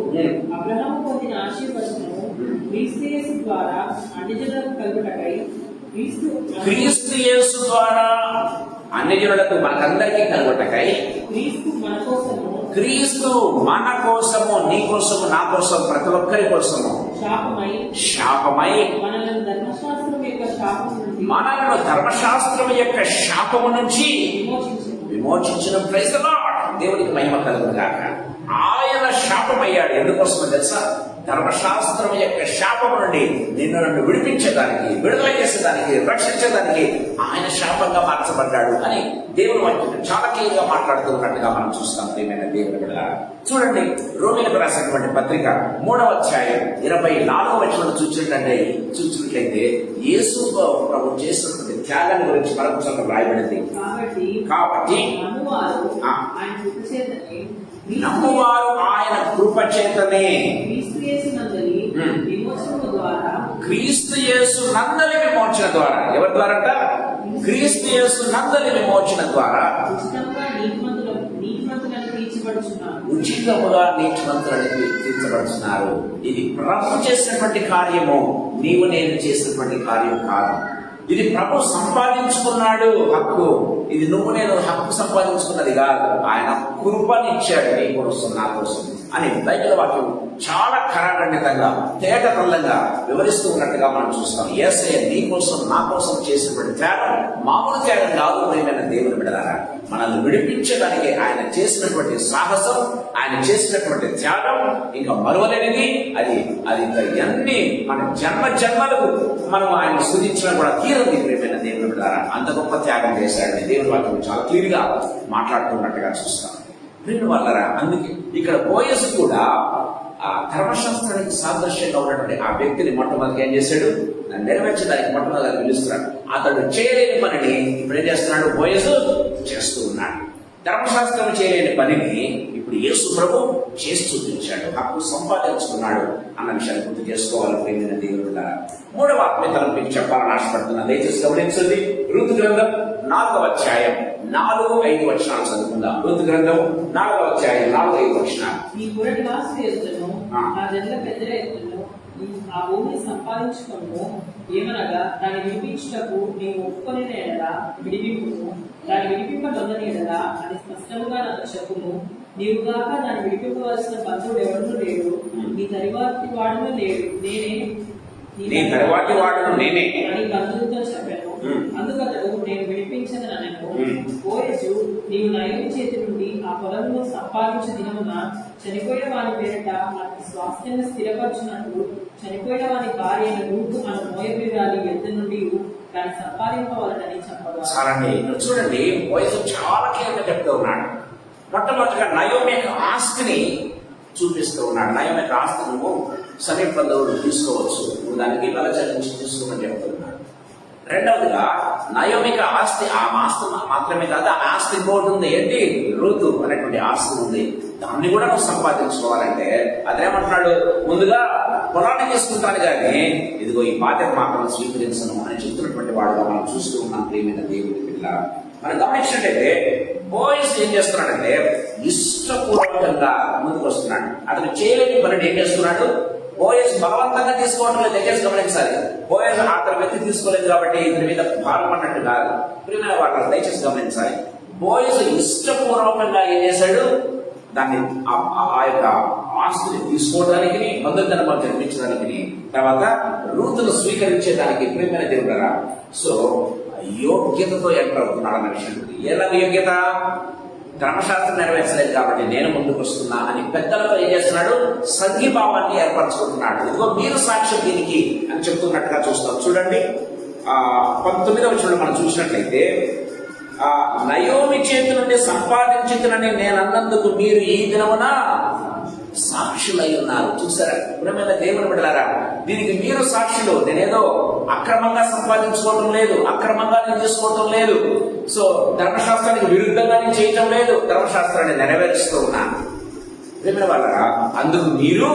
అబ్రహాము పొందిన ఆశీర్వచనము క్రీస్తు యేసు ద్వారా అన్యజనులకు కలుగుటకై క్రీస్తు యేసు ద్వారా అన్యజనులకు మనకందరికీ కలుగుటకై క్రీస్తు మన కోసము, నీ కోసము, నా కోసం, ప్రతి ఒక్కరి కోసము శాపమై మనలను ధర్మశాస్త్రం యొక్క శాపము నుంచి విమోచించిన. Praise the lord. దేవునికి మహిమ కలుగును గాక. ఆయన శాపమయ్యాడు. ఎందుకోసమో తెలుసా? ధర్మశాస్త్రం యొక్క శాపం నుండి నన్ను విడిపించేదానికి, విడుదల చేసేదానికి, రక్షించేదానికి ఆయన శాపంగా మార్చబడ్డాడు అని దేవుని వాక్యం చాలా క్లియర్గా మాట్లాడుతూ ఉన్నట్టుగా మనం చూస్తాం. ప్రియమైన దేవుని బిడ్డలారా, చూడండి, రోమీయులకు రాసినటువంటి పత్రిక 3వ అధ్యాయం 24వ వచనం చూసినట్లయితే యేసు ప్రభు చేసినటువంటి త్యాగాన్ని గురించి మరొక చోట రాయబడింది. కాబట్టి నమ్మువారు ఆయన కృప చేతనే క్రీస్తు యేసు నందలి విమోచన ద్వారా. ఎవరి ద్వారంట? క్రీస్తు యేసు నందలి విమోచన ద్వారా తీర్చబడుచున్నాను. ఉచితముగా నీతిమంతులను తీర్చబడుతున్నారు. ఇది ప్రభు చేసినటువంటి కార్యము, నీవు నేను చేసినటువంటి కార్యం కాదు. ఇది ప్రభు సంపాదించుకున్నాడు హక్కు. ఇది నువ్వు నేను హక్కు సంపాదించుకున్నది కాదు. ఆయన కృపనిచ్చాడు నీ కోసం నా కోసం అని బైబిల్ వాక్యం చాలా ఖరాఖండితంగా తేటతల్లంగా వివరిస్తూ ఉన్నట్టుగా మనం చూస్తాం. యేసయ్య నీ కోసం నా కోసం చేసినటువంటి త్యాగం మామూలు త్యాగం కాదు. ప్రియమైన దేవుని బిడ్డలారా, మనల్ని విడిపించడానికి ఆయన చేసినటువంటి సాహసం, ఆయన చేసినటువంటి త్యాగం ఇంకా మరువలేనిది. అది ఎన్ని మన జన్మలకు మనం ఆయన స్తుతించడం కూడా తీరంది. ప్రియమైన దేవుని బిడ్డలారా, అంత గొప్ప త్యాగం చేశాడని దేవుని వాక్యం చాలా క్లియర్ గా మాట్లాడుతున్నట్టుగా చూస్తాం. రెండు వాళ్ళరా, అందుకే ఇక్కడ బోయస్ కూడా ఆ ధర్మశాస్త్రానికి సాదృశ్యంగా ఉన్నటువంటి ఆ వ్యక్తిని మొట్టమొదటి ఏం చేశాడు, నెరవేర్చడానికి మొట్టమొదటి పిలుస్తున్నాడు. అతడు చేయలేని పనిని ఇప్పుడు ఏం చేస్తున్నాడు, బోయస్ చేస్తూ ఉన్నాడు. ధర్మశాస్త్రం చేయలేని పనిని ఇప్పుడు యేసు ప్రభు చేసి చూపించాడు, హక్కు సంపాదించుకున్నాడు అన్న విషయాన్ని గుర్తు చేసుకోవాలి. ప్రియమైన దేవుడు, మూడవ ఆత్మీయతను మీకు చెప్పాలని ఆశపడుతున్నాను. దయచేసి గమనించండి. ఋతు గ్రంథం 4వ అధ్యాయం 4-5 వచనాలు చదువుకుందాం. ఋతు గ్రంథం 4వ అధ్యాయం 4-5 వచనాలు. ఈ గురటి వాసు ఎత్తును నా జన్ల పెద్దల ఎత్తును ఆ భూమిని సంపాదించుకొను. ఏమనగా దాన్ని విడిపించుటకు నీవు ఒప్పుకొని ఎడలా విడిపింపును, దాన్ని విడిపింపదొందని ఎడలా అది స్పష్టముగా నాకు చెప్పును. నీవుగాక దాన్ని విడిపింపవలసిన బంధువుడు ఎవరు లేడు, నీ తరువాతి వాడును లేడు, నేనే అని బంధువులతో చెప్పాను. అందుకతడు నేను విడిపించదనను. బోయజు నీవు నయోమి చేతి నుండి ఆ పొలంలో సంపాదించిన దినమున చనిపోయిన వాని పేరిట మనకి స్వాస్థ్యాన్ని స్థిరపరచున్నట్లు చనిపోయిన వాని భార్యను రూతు అను మోయబీరాలి ఎద్దు నుండి దాన్ని సంపాదింపవాలని చెప్పగా చూడండి, బోయజు చాలా కీలక చెప్తూ ఉన్నాడు. మొట్టమొదటిగా నయోమి యొక్క ఆస్తిని చూపిస్తూ ఉన్నాడు. నయోమి యొక్క ఆస్తి నువ్వు సమీప బంధువులు తీసుకోవచ్చు, నువ్వు దానికి వెల చెల్లించి తీసుకోమని చెప్తున్నాడు. రెండవదిగా నయోమిక ఆస్తి, ఆ ఆస్తి మాత్రమే కాదు, ఆ ఆస్తి ఇంకోటి ఉంది. ఏంటి, ఋతు అనేటువంటి ఆస్తి ఉంది. దాన్ని కూడా నువ్వు సంపాదించుకోవాలంటే అదేమంటున్నాడు, ముందుగా పొలాన్ని తీసుకుంటాను కానీ ఇదిగో ఈ బాధ్యత మాత్రం స్వీకరించను అని చెప్తున్నటువంటి వాడుగా మనం చూస్తూ ఉన్నాం. ప్రియమైన దేవుడి పిల్ల, మనం గమనించినట్టయితే బోయస్ ఏం చేస్తున్నాడంటే ఇష్టపూర్వకంగా ముందుకు వస్తున్నాడు. అతను చేయలేని పనిని ఏం చేస్తున్నాడు, బోయస్ బలవంతంగా తీసుకోవడం లేదు. దయచేసి గమనించాలి. బోయస్ అతని వ్యక్తి తీసుకోలేదు కాబట్టి ఇతని మీద భారం అన్నట్టు కాదు. ప్రియమైన వాళ్ళని దయచేసి గమనించాలి. బోయస్ ఇష్టపూర్వకంగా ఏం చేశాడు, దాన్ని ఆ యొక్క ఆస్తిని తీసుకోవడానికి, బంధుత్వాన్ని మనం జరిపించడానికి, తర్వాత రూతును స్వీకరించేదానికి ప్రియమైన దేవుడరా సో యోగ్యతతో ఎంటర్ అవుతున్నాడు అన్న విషయం. ఎలా యోగ్యత, ధర్మశాస్త్రం నెరవేర్చలేదు కాబట్టి నేను ముందుకు వస్తున్నా అని పెద్దలతో ఏం చేస్తున్నాడు, సంఘీభావాన్ని ఏర్పరచుకుంటున్నాడు. ఇదిగో మీరు సాక్ష్యం దీనికి అని చెప్తున్నట్టుగా చూస్తాం. చూడండి 19వ వచనంలో మనం చూసినట్లయితే, నయోమి చేతి నుండి సంపాదించుతునని నేను అన్నందుకు మీరు ఈ దినమున సాక్షులై ఉన్నారు. చూసారా ప్రియమైన దేవుని బిడ్డలారా, దీనికి మీరు సాక్షులు. నేనేదో అక్రమంగా సంపాదించుకోవటం లేదు, అక్రమంగా నేను తీసుకోవటం లేదు, సో ధర్మశాస్త్రానికి విరుద్ధంగా నేను చేయటం లేదు, ధర్మశాస్త్రాన్ని నెరవేరుస్తూ ఉన్నాను. ప్రియమైన వాళ్ళరా, అందుకు మీరు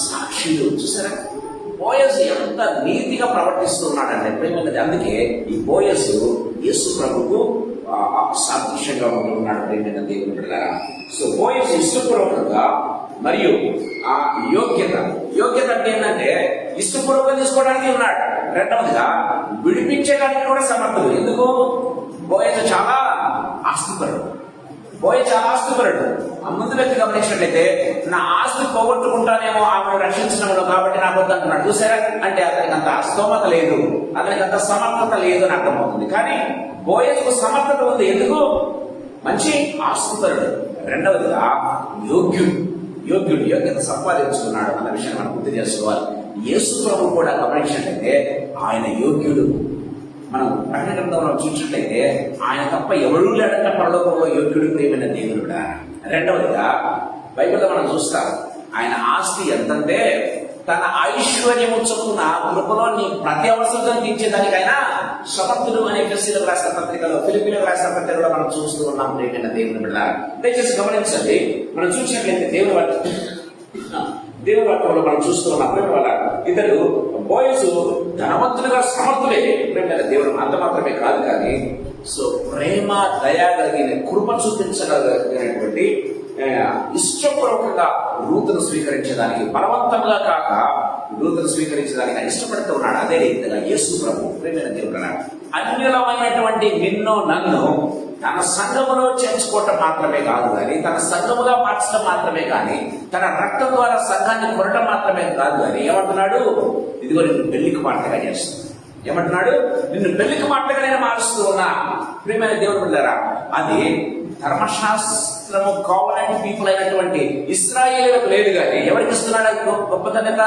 సాక్షులు. చూసారా బోయస్ ఎంత నీతిగా ప్రవర్తిస్తున్నాడంటే ప్రేమది. అందుకే ఈ బోయస్ యేసు ప్రభుకు సాదృశ్యంగా ఉంటున్నాడు. ప్రేమైన దేవుని బిడ్డలారా, సో బోయస్ ఇష్టపూర్వకంగా మరియు ఆ యోగ్యత అంటే ఏంటంటే ఇష్టపూర్వకంగా తీసుకోవడానికి ఉన్నాడు. రెండవదిగా విడిపించడానికి కూడా సమర్థుడు. ఎందుకు, బోయస్ చాలా ఆస్తిపరుడు. ఆ ముందు వ్యక్తి గమనించినట్లయితే నా ఆస్తి పోగొట్టుకుంటానేమో ఆమెను రక్షించడంలో కాబట్టి నాకు వద్దంటున్నాడు. చూసారా, అంటే అతనికి అంత స్తోమత లేదు, అతనికి అంత సమర్థత లేదు అని అర్థమవుతుంది. కానీ బోయస్కు సమర్థత ఉంది. ఎందుకు, మంచి ఆస్తిపరుడు. రెండవదిగా యోగ్యత సంపాదించుకున్నాడు అన్న విషయాన్ని మనం గుర్తు చేసుకోవాలి. యేసు ప్రభు కూడా గమనించినట్లయితే ఆయన యోగ్యుడు. మనం ప్రకటన గ్రంథంలో చూసినట్లయితే ఆయన తప్ప ఎవరూ లేడంట పరలోకంలో యోగ్యుడు. ప్రియమైన దేవుడు. రెండవదిగా బైబిల్లో మనం చూస్తాం ఆయన ఆస్తి ఎంతంటే తన ఐశ్వర్యము చొప్పున కృపలో నీ ప్రతి అవసరం తీర్చేదానికి ఆయన సమర్థుడు అనే ఫిలిప్పీయులకు రాసిన పత్రికలో మనం చూస్తూ ఉన్నాం. ప్రియమైన దేవుని బిడ్డ, దయచేసి గమనించండి. మనం చూసినట్లయితే దేవుని వాక్యంలో మనం చూస్తూ ఉన్నాం. ప్రేమ వల్ల ఇతడు బోయసు ధనవంతులుగా సమర్థులే. ప్రేమ దేవుడు అంత మాత్రమే కాదు కానీ సో ప్రేమ దయా కలిగిన కృప చూపించగలిగినటువంటి ఇష్టపూర్వకంగా రూతును స్వీకరించడానికి, బలవంతంగా కాక రూతును స్వీకరించడానికి ఆయన ఇష్టపడుతూ ఉన్నాడు. అదే రీతిగా యేసు ప్రభు ప్రేమైన దేవుడు అన్యులమైనటువంటి నిన్ను నన్ను తన సంఘములో చేర్చుకోవటం మాత్రమే కాదు కానీ, తన సంఘముగా మార్చడం మాత్రమే కానీ, తన రక్తం ద్వారా సంఘాన్ని కొనడం మాత్రమే కాదు కానీ ఏమంటున్నాడు? ఇదిగో నిన్ను పెళ్లికి మాటగా చేస్తుంది. ఏమంటున్నాడు? నిన్ను పెళ్లికి మాటగా నేను మారుస్తూ ఉన్నా. ప్రియమైన దేవుడు బిడ్డలారా, అది ధర్మశాస్త్రము కావాలంటే పీపుల్ అయినటువంటి ఇశ్రాయేలులకు లేదు కానీ ఎవరికి ఇస్తున్నాడు గొప్పతనత?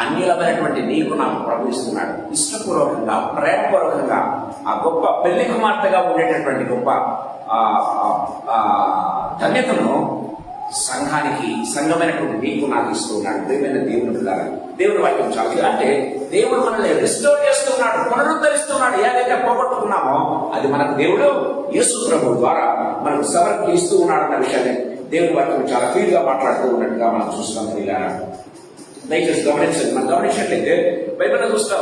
అన్యులమైనటువంటి నీకు నాకు ప్రభు ఇస్తున్నాడు. ఇష్టపూర్వకంగా, ప్రేమపూర్వకంగా ఆ గొప్ప పెళ్లి కుమార్తెగా ఉండేటటువంటి గొప్ప ధన్యతను సంఘానికి, సంఘమైనటువంటి నీకు నాకు ఇస్తూ ఉన్నాడు. ప్రియమైన దేవుని పిల్లలు, దేవుడి వాక్యం చాలా అంటే దేవుడు మనల్ని రిస్టోర్ చేస్తున్నాడు, పునరుద్ధరిస్తున్నాడు. ఏదైతే పోగొట్టుకున్నామో అది మనకు దేవుడు యేసు ప్రభు ద్వారా మనకు సమర్పిస్తూ ఉన్నాడు అన్న విషయాన్ని దేవుడి వాక్యం చాలా క్లియర్ గా మాట్లాడుతూ ఉన్నట్టుగా మనం చూస్తాం. ఇలా దయచేసి గమనించండి. మనం గమనించినట్లయితే బైబిల్లో చూస్తాం,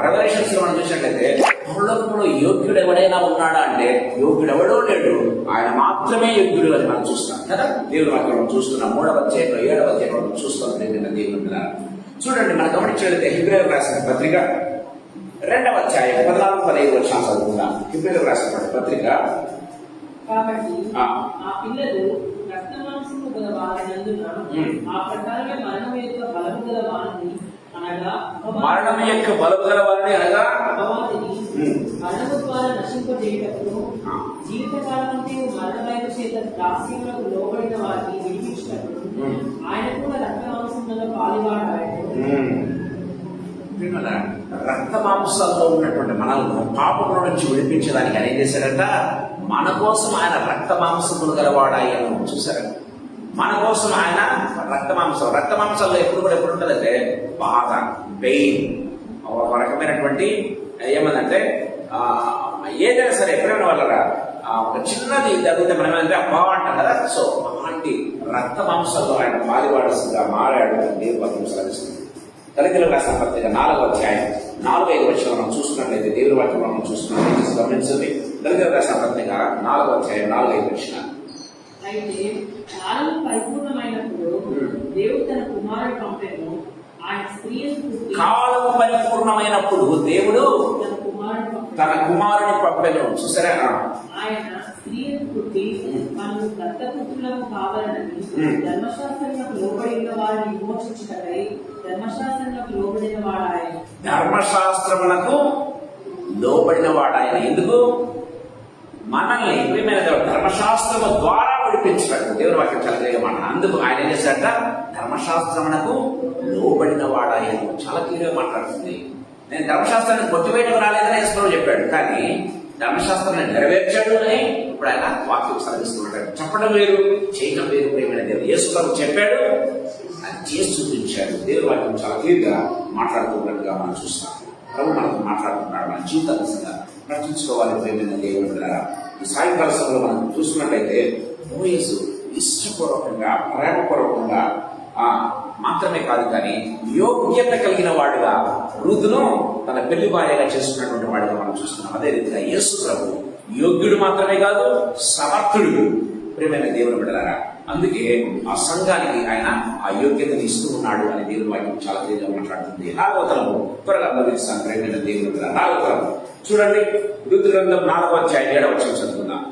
రెవల్యూషన్స్ లో మనం చూసినట్లయితే పరలోకంలో యోగ్యుడు ఎవడైనా ఉన్నాడా అంటే యోగ్యుడెవడో లేడు, ఆయన మాత్రమే యోగ్యుడు అని మనం చూస్తాం కదా. దేవుడి వాక్యం మనం చూస్తున్నాం. 3వ అధ్యాయంలో 7వ అధ్యాయంలో చూస్తాం. దేవుని చూడండి, మనం గమనించినట్లయితే హెబ్రీయులకు రాసిన పత్రిక 2వ అధ్యాయం 14-15 వచనాలు చదువుకుందాం. హెబ్రీయులకు రాసిన పత్రిక. కాబట్టి ఆ పిల్లలు రక్తమాంసము గల వారినందున ఆ ప్రకారమే మరణం యొక్క బలము గల వారిని అనగా అపవాదిని మరణము ద్వారా నశింపజేయటప్పుడు జీవితకాలమంతే మరణమైన చేత దాస్యములకు లోబడిన వారిని విడిపించినప్పుడు ఆయన కూడా రక్తమాంసంలో పాలువాడాడు. రక్త మాంసాల్లో ఉన్నటువంటి మనల్ని పాపముల నుంచి విడిపించడానికి ఆయన ఏం చేశాడంట? మన కోసం ఆయన రక్త మాంసములు గలవాడాయను. చూసారా, మన కోసం ఆయన రక్త మాంసాల్లో ఎప్పుడు ఉంటుందంటే బాధ, పెయిన్, ఒక రకమైనటువంటి ఏమందంటే ఏదైనా సరే ఎప్పుడైనా వాళ్ళరా ఒక చిన్నది జరిగితే మనం ఏమంటే అబ్బా అంటాం కదా. సో అలాంటి రక్త మాంసాల్లో ఆయన పాలివాడసుగా మారాడు అని దేవుడు వాక్యం సెలవిస్తుంది. దళితులకు రాసిన పత్రిక 4వ అధ్యాయం 4-5 వచనాలు మనం చూసుకున్నట్లయితే దేవుడి వాక్యం మనం చూసుకున్నట్లయితే గమనించండి. దళితులకు రాసిన పత్రిక 4వ అధ్యాయం 4-5 వచనాలు. అయితే కాలం పరిపూర్ణమైనప్పుడు దేవుడు తన కుమారుడు పంపెను. ఆయన స్త్రీలను పుట్టి కాలం పరిపూర్ణమైనప్పుడు దేవుడు తన కుమారుని పంపెను. చూసారా, ఆయన స్త్రీలను పుట్టి మనము దత్తపుత్రులకు కావాలని ధర్మశాస్త్రంలో లోబడిన వారిని విమోచించుటకై ధర్మశాస్త్రంలో లోబడిన వాడాయన. ధర్మశాస్త్రములకు లోబడిన వాడాయన. ఎందుకు? మనల్ని ధర్మశాస్త్రము ద్వారా విడిపించడానికి దేవుని వాక్యం చాలా క్లియర్గా మాట్లాడు. అందుకు ఆయన ఏం చేశాడట? ధర్మశాస్త్రమునకు లోబడిన వాడాయన. చాలా క్లియర్గా మాట్లాడుతుంది. నేను ధర్మశాస్త్రాన్ని కొట్టివేయడం రాలేదని యేసు చెప్పాడు, కానీ ధర్మశాస్త్రాన్ని నెరవేర్చాడు అని ఇప్పుడు ఆయన వాక్యం సాధిస్తున్నాడు. చెప్పడం వేరు, చేయడం వేరు. ప్రియమైన దేవుడు యేసు ప్రభు చెప్పాడు, అది చేసి చూపించాడు. దేవుడి వాక్యం చాలా క్లియర్గా మాట్లాడుతున్నట్టుగా మనం చూస్తాం. ప్రభు మనకు మాట్లాడుతున్నాడు. మన జీవితాంశంగా నటించుకోవాలి. ప్రియమైన దేవుడు బిడ్డలారా, ఈ సాయంకాల సమయంలో మనం చూసుకున్నట్లయితే మోయేసు ఇష్టపూర్వకంగా, ప్రేమపూర్వకంగా మాత్రమే కాదు కానీ యోగ్యత కలిగిన వాడుగా రూతును తన పెళ్లి భార్యగా చేసుకున్నటువంటి వాడిగా మనం చూస్తున్నాం. అదే రీతిగా యేసు ప్రభు యోగ్యుడు మాత్రమే కాదు, సమర్థుడు. ప్రియమైన దేవుని బిడ్డలారా, అందుకే ఆ సంఘానికి ఆయన ఆ యోగ్యతను ఇస్తూ ఉన్నాడు అని దేవుని వాక్యం చాలా క్లియర్గా మాట్లాడుతుంది. 4వ తరము త్వరగా అందిస్తాను. ప్రియమైన దేవుని బిడ్డలారా, 4వ తరము చూడండి. ఋతు గ్రంథం 4వ అధ్యాయం 7వ వచనం చదువుకుందాం.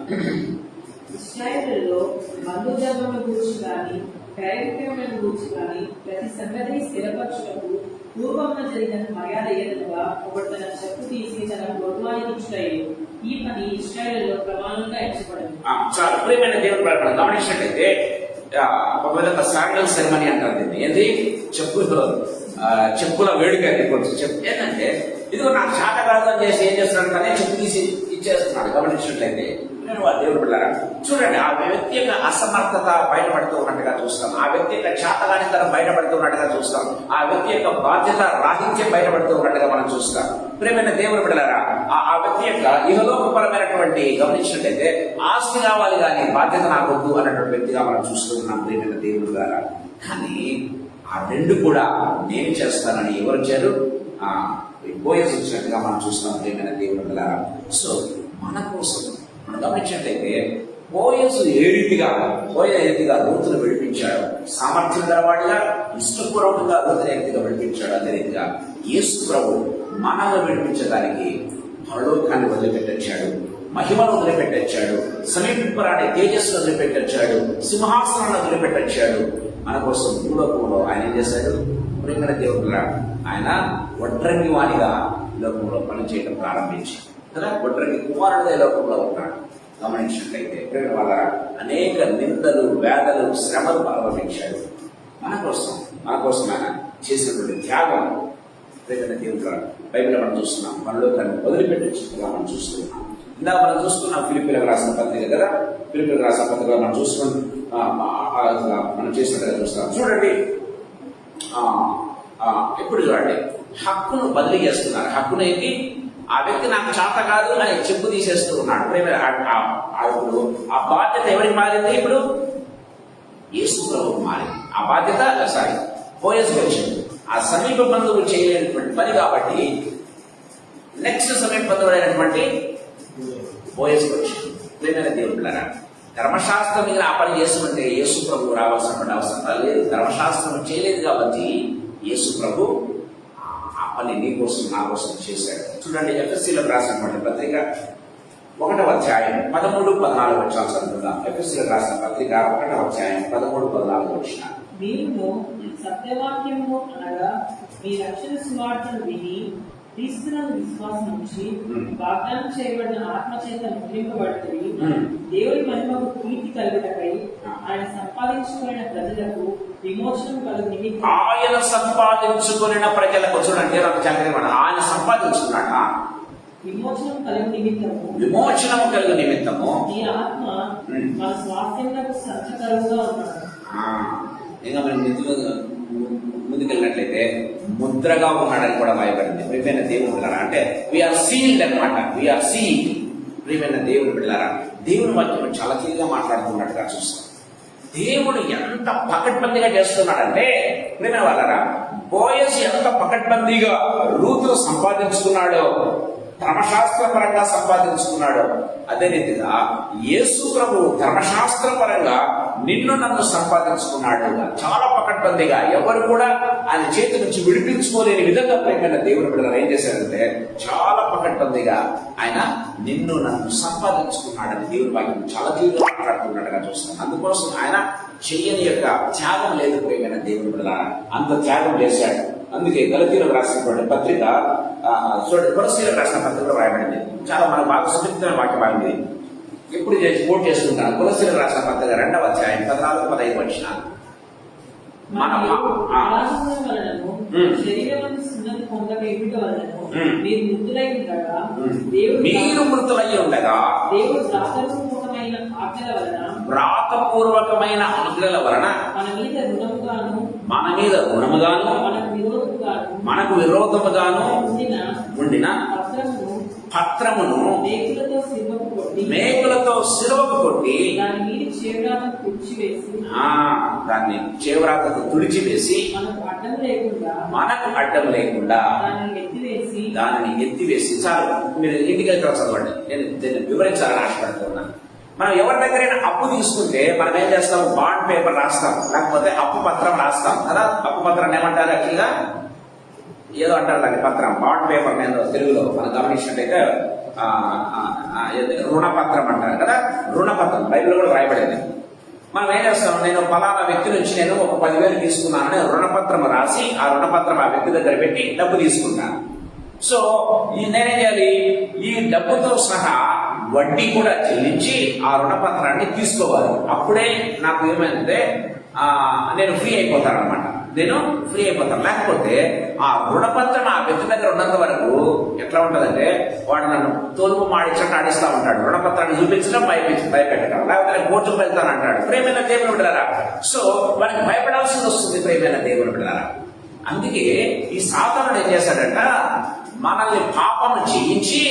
ఇశ్రాయేలులో బంధుజర్మను గూర్చి గాని దైవికమైన గూర్చి గాని ప్రతి సంగతి స్థిరపరచుటకు పూర్వమున జరిగిన మర్యాద ఏదనగా ఒకడు తన చెప్పు తీసి తన గొడవానికి ఇచ్చుటయు. ఈ పని ఇశ్రాయేలులో ప్రమాణంగా ఎంచబడింది. చాలా ప్రియమైన దేవుని ప్రకటన గమనించినట్లయితే ఒక విధంగా శాండల్ సెరమనీ అంటారు దీన్ని. ఏంటి? చెప్పుల వేడుక. కొంచెం చెప్పు ఏంటంటే ఇదిగో నాకు శాఖ కాదు చేసి ఏం చేస్తున్నాడు కానీ చెప్పు తీసి ఇచ్చేస్తున్నాడు. గమనించినట్లయితే దేవుడు బిడ్డలారా, చూడండి, ఆ వ్యక్తి యొక్క అసమర్థత బయటపడుతూ ఉన్నట్టుగా చూస్తాం. ఆ వ్యక్తి యొక్క చేతగానితనం బయటపడుతూ ఉన్నట్టుగా చూస్తాం. ఆ వ్యక్తి యొక్క బాధ్యత రాహిత్యం బయటపడుతూ ఉన్నట్టుగా మనం చూస్తాం. ప్రియమైన దేవుడు బిడ్డలారా, ఆ వ్యక్తి యొక్క ఇహలోకపరమైనటువంటి గమనించినట్లయితే ఆస్తి కావాలి కానీ బాధ్యత నాకు వద్దు అన్నటువంటి వ్యక్తిగా మనం చూస్తూ ఉన్నాం. ప్రియమైన దేవుడు బిడ్డలారా, కానీ ఆ రెండు కూడా నేను చేస్తానని ఎవరు వచ్చారు? బోయస్ వచ్చినట్టుగా మనం చూస్తున్నాం. ప్రియమైన దేవుడు బిడ్డలారా, సో మన కోసం మనం గమనించినట్లయితే బోయజు ఏ రీతిగా రూతును విడిపించాడు, సామర్థ్యం గలవాడిగా ఇష్టపూర్వకంగా రూతుని ఏ రీతిగా విడిపించాడు, అదే రీతిగా యేసు ప్రభు మనల్ని విడిపించడానికి పరలోకాన్ని వదిలిపెట్టొచ్చాడు, మహిమను వదిలిపెట్టొచ్చాడు, సమీపరాడే తేజస్సును వదిలిపెట్టొచ్చాడు, సింహాసనాన్ని వదిలిపెట్టొచ్చాడు. మన కోసం భూలోకంలో ఆయన ఏం చేశాడు? ప్రేమల దేవుడుగా ఆయన ఒడ్రంగి వాణిగా లోకంలో పనిచేయడం ప్రారంభించాడు కదా. ఒడ్రంగి కుమారుడే లోకంలో ఉన్నాడు. గమనించినట్లయితే ప్రేమ వల్ల అనేక నిందలు, వేదలు, శ్రమలు అనుభవించాడు. మన కోసం ఆయన చేసినటువంటి త్యాగం ప్రేమ దేవుడుగా బైబిల్ మనం చూస్తున్నాం. పరలోకాన్ని వదిలిపెట్టొచ్చుగా మనం చూస్తున్నాం. ఇందాక మనం చూసుకున్నాం ఫిలిప్పీలకు రాసిన పత్రిక కదా. ఫిలిప్పీలకు రాసిన పత్రిక మనం చూసుకుని మనం చేసినట్టుగా చూస్తాం. చూడండి, ఎప్పుడు చూడండి హక్కును బదిలీ చేస్తున్నారు. హక్కును ఏంటి? ఆ వ్యక్తి నాకు చేత కాదు అని చెప్పు తీసేస్తూ ఉన్నాడు. ఇప్పుడు ఆ బాధ్యత ఎవరికి మారింది? ఇప్పుడు యేసు ప్రభువుకు మారింది ఆ బాధ్యత. బోయజు వచ్చింది. ఆ సమీప బంధువులు చేయలేనటువంటి పని కాబట్టి నెక్స్ట్ సమీప బంధువులైనటువంటి బోయజు వచ్చింది. ప్రేమైన దేవుడులారా, ధర్మశాస్త్రం మీద ఆ పని చేస్తుంటే యేసు ప్రభు రావాల్సినటువంటి అవసరం లేదు. ధర్మశాస్త్రం చేయలేదు కాబట్టి యేసు ప్రభు ఆ పని నీ కోసం నా కోసం చేశాడు. చూడండి, ఎఫ్ఎస్సీలకు రాసినటువంటి పత్రిక 1వ అధ్యాయం 13-14 వచనాలు చదువుకుందాం. ఎఫ్ఎస్సీలకు రాసిన పత్రిక 1వ అధ్యాయం 13-14 వచనాలు. మీరు సత్యవాక్యము అనగా మీ రక్షణ సువార్తను విని క్రీస్తునందు విశ్వాసం ఉంచి వాగ్దానం చేయబడిన ఆత్మచేత ముద్రింపబడుతుంది. దేవుని మహిమకు కీర్తి కలుగుటకై ఆయన సంపాదించుకున్న ప్రజలకు విమోచనం కలుగు నిమిత్తం. ఆయన సంపాదించుకున్న ప్రజలకు చూడండి, ఆయన సంపాదించుకున్నాడ విమోచనం కలుగు నిమిత్తము ఈ ఆత్మ మన స్వాస్థ్యములకు సంచకరువుగా ఉన్నాడు. ఇంకా మనం ముందుకెళ్ళినట్లయితే ముద్రగా ఉన్నాడని కూడా భయపడింది. ప్రియమైన దేవుడు బిడ్డలారా, అంటే వీఆర్ సీల్డ్ అనమాట. We are sealed. ప్రియమైన దేవుడు బిడ్డలారా, దేవుని వాక్యం చాలా క్లియర్గా మాట్లాడుతున్నట్టుగా చూస్తాం. దేవుడు ఎంత పకడ్బందీగా చేస్తున్నాడంటే, ప్రియమైన వాళ్ళరా, బోయజు ఎంత పకడ్బందీగా రూతును సంపాదించుకున్నాడో, ధర్మశాస్త్రపరంగా సంపాదించుకున్నాడు, అదే రీతిగా యేసు ప్రభు ధర్మశాస్త్రపరంగా నిన్ను నన్ను సంపాదించుకున్నాడు. చాలా పకడ్బందీగా ఎవరు కూడా ఆయన చేతి నుంచి విడిపించుకోలేని విధంగా ప్రేమైన దేవుని బిడ్డలు ఏం చేశారంటే చాలా పకడ్బందీగా ఆయన నిన్ను నన్ను సంపాదించుకున్నాడని దేవుని వాక్యం చాలా తీవ్రంగా మాట్లాడుతున్నట్టుగా చూస్తాం. అందుకోసం ఆయన చెయ్యని యొక్క త్యాగం లేదు. ప్రేమైన దేవుని బిడ్డల అంత త్యాగం చేశాడు. అందుకే గలతీయులకు రాసినటువంటి పత్రిక కొలస్సీయులకు రాసిన పత్రికలో రాయబడింది. చాలా మనకు బాగా సున్నితమైన వాక్యం ఆగింది. ఎప్పుడు కోట్ చేసుకుంటాను. కొలస్సీయులకు రాసిన పత్రిక 2వ అధ్యాయం 14-15 వచనాలు. మీరు మృతులై ఉండగా వ్రాతపూర్వకమైన ఆజ్ఞల వలన మన మీద రుణముగాను మనకు విరోధముగాను ఉండిన పత్రమును మేకులతో సిలువకు కొట్టి దాన్ని చేవ్రాతతో తుడిచివేసి మనకు అడ్డం లేకుండా దానిని ఎత్తివేసి. చాలు, మీరు ఇంటికి వెళ్తే చదవండి. నేను దీన్ని వివరించాలని ఆశపడుతున్నాను. మనం ఎవరి దగ్గరైనా అప్పు తీసుకుంటే మనం ఏం చేస్తాం? బాండ్ పేపర్ రాస్తాం, లేకపోతే అప్పు పత్రం రాస్తాం కదా. అప్పు పత్రాన్ని ఏమంటారు? యాక్చువల్గా ఏదో అంటారు దాని పత్రం, బాండ్ పేపర్ మీద తెలుగులో మనం గమనించినట్టయితే రుణపత్రం అంటారు కదా. రుణపత్రం బైబిల్ కూడా రాయబడింది. మనం ఏం చేస్తాం? నేను ఫలానా వ్యక్తి నుంచి నేను ఒక 10,000 తీసుకున్నానని రుణపత్రం రాసి ఆ రుణపత్రం ఆ వ్యక్తి దగ్గర పెట్టి డబ్బు తీసుకుంటాను. సో నేనేం చేయాలి? ఈ డబ్బుతో సహా వడ్డీ కూడా చెల్లించి ఆ రుణపత్రాన్ని తీసుకోవాలి. అప్పుడే నాకు ఏమైందంటే నేను ఫ్రీ అయిపోతాను అనమాట. లేకపోతే ఆ రుణపత్రం ఆ వ్యక్తి దగ్గర ఉన్నంత వరకు ఎట్లా ఉంటుందంటే వాడు నన్ను తోలుపు మాడిచ్చట్టు ఆడిస్తూ ఉంటాడు. రుణపత్రాన్ని చూపించడం, భయపెట్టడం, లేకపోతే కోర్టుకు వెళ్తాను అంటాడు. ప్రేమైన దేవుని బిడ్డలారా, సో వాడికి భయపడాల్సి వస్తుంది. ప్రేమైన దేవుని బిడ్డలారా, అందుకే ఈ సాతానుడు ఏం చేశాడంట? మనల్ని పాపము చేయించి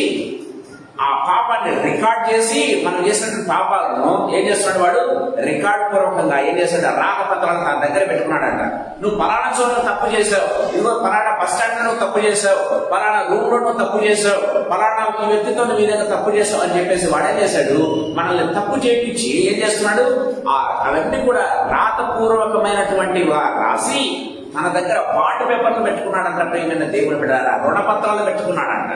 ఆ పాపాన్ని రికార్డ్ చేసి మనం చేసినటువంటి పాపాలను ఏం చేస్తున్నాడు వాడు? రికార్డ్ పూర్వకంగా ఏం చేస్తాడు? రాకపత్రాలను తన దగ్గర పెట్టుకున్నాడంట. నువ్వు పలానా చోట్ల తప్పు చేసావు, ఇదిగో పలానా బస్ స్టాండ్ లో నువ్వు తప్పు చేసావు, పలానా రూమ్ లో నువ్వు తప్పు చేసావు, పలానా ఈ వ్యక్తితో నువ్వు ఈ విధంగా తప్పు చేసావు అని చెప్పేసి వాడేం చేశాడు? మనల్ని తప్పు చేయించి ఏం చేస్తున్నాడు? అవన్నీ కూడా రాతపూర్వకమైనటువంటి రాసి తన దగ్గర బాండ్ పేపర్లు పెట్టుకున్నాడంట. ప్రియమైన దేవుని బిడ్డలారా, రుణపత్రాలు పెట్టుకున్నాడంట.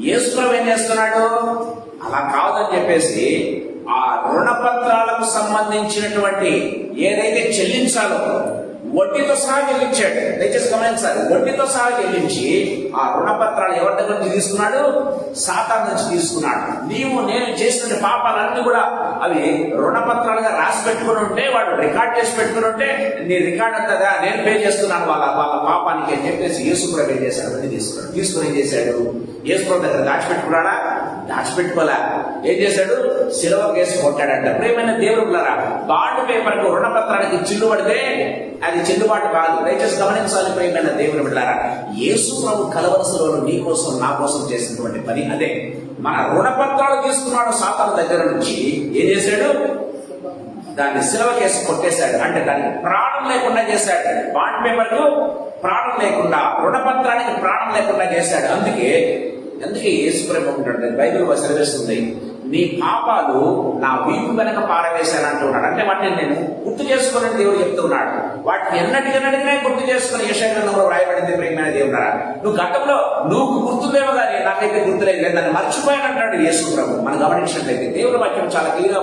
యేసుప్రభు ఏం చేస్తున్నాడు? అలా కాదని చెప్పేసి ఆ రుణపత్రాలకు సంబంధించినటువంటి ఏదైతే చెల్లించాలో వడ్డీతో సహా చెల్లించాడు. దయచేసి గమనించాలి, వడ్డీతో సహా చెల్లించి ఆ రుణపత్రాలు ఎవరి దగ్గర నుంచి తీసుకున్నాడు? సాతాను నుంచి తీసుకున్నాడు. నేను చేసిన పాపాలన్నీ కూడా అవి రుణపత్రాలుగా రాసి పెట్టుకుని ఉంటే, వాడు రికార్డ్ చేసి పెట్టుకుని ఉంటే, నీ రికార్డ్ అంతగా నేను పే చేస్తున్నాను వాళ్ళ పాపానికి అని చెప్పేసి యేసుప్రభు ఏం చేశాడు? అవన్నీ తీసుకుని ఏం చేశాడు? యేసుప్రభు దగ్గర దాచిపెట్టుకున్నాడా? దాచిపెట్టుకోలే. ఏం చేశాడు? శిలువ కేసు కొట్టాడంట. ప్రియమైన దేవుడులారా, బాండ్ పేపర్ కు రుణపత్రానికి చిల్లు పడితే అది చెల్లుబాటు కాదు. దయచేసి గమనించాలి ప్రియమైన దేవుని బిడ్డలారా, యేసు ప్రభు కలవరసలో నీ కోసం నా కోసం చేసినటువంటి పని అదే. మన రుణపత్రాలు తీసుకున్నాడు సాతాను దగ్గర నుంచి. ఏం చేశాడు? దాన్ని శిలువ కేసు కొట్టేశాడు. అంటే దానికి ప్రాణం లేకుండా చేశాడు. బాండ్ పేపర్ కు ప్రాణం లేకుండా, రుణపత్రానికి ప్రాణం లేకుండా చేశాడు. అందుకే యేసు ప్రభు ఉంటాడు, బైబిల్ సెలవిస్తుంది, నీ పాపాలు నా వీపు వెనక పారవేశాను అంటున్నాడు. అంటే వాటిని నేను గుర్తు చేసుకోవాలని దేవుడు చెప్తున్నాడు. వాటిని ఎన్నటికన్నటికనే గుర్తు చేసుకుని యెషయా గ్రంథంలో వ్రాయబడింది. ప్రియమైన దేవుడారా, నువ్వు గతంలో నువ్వు గుర్తులేమో కానీ నాకైతే గుర్తులేదు, దాన్ని మర్చిపోయాను అంటాడు యేసు ప్రభు. మనం గమనించినట్లయితే దేవుడి వాక్యం చాలా క్లియర్గా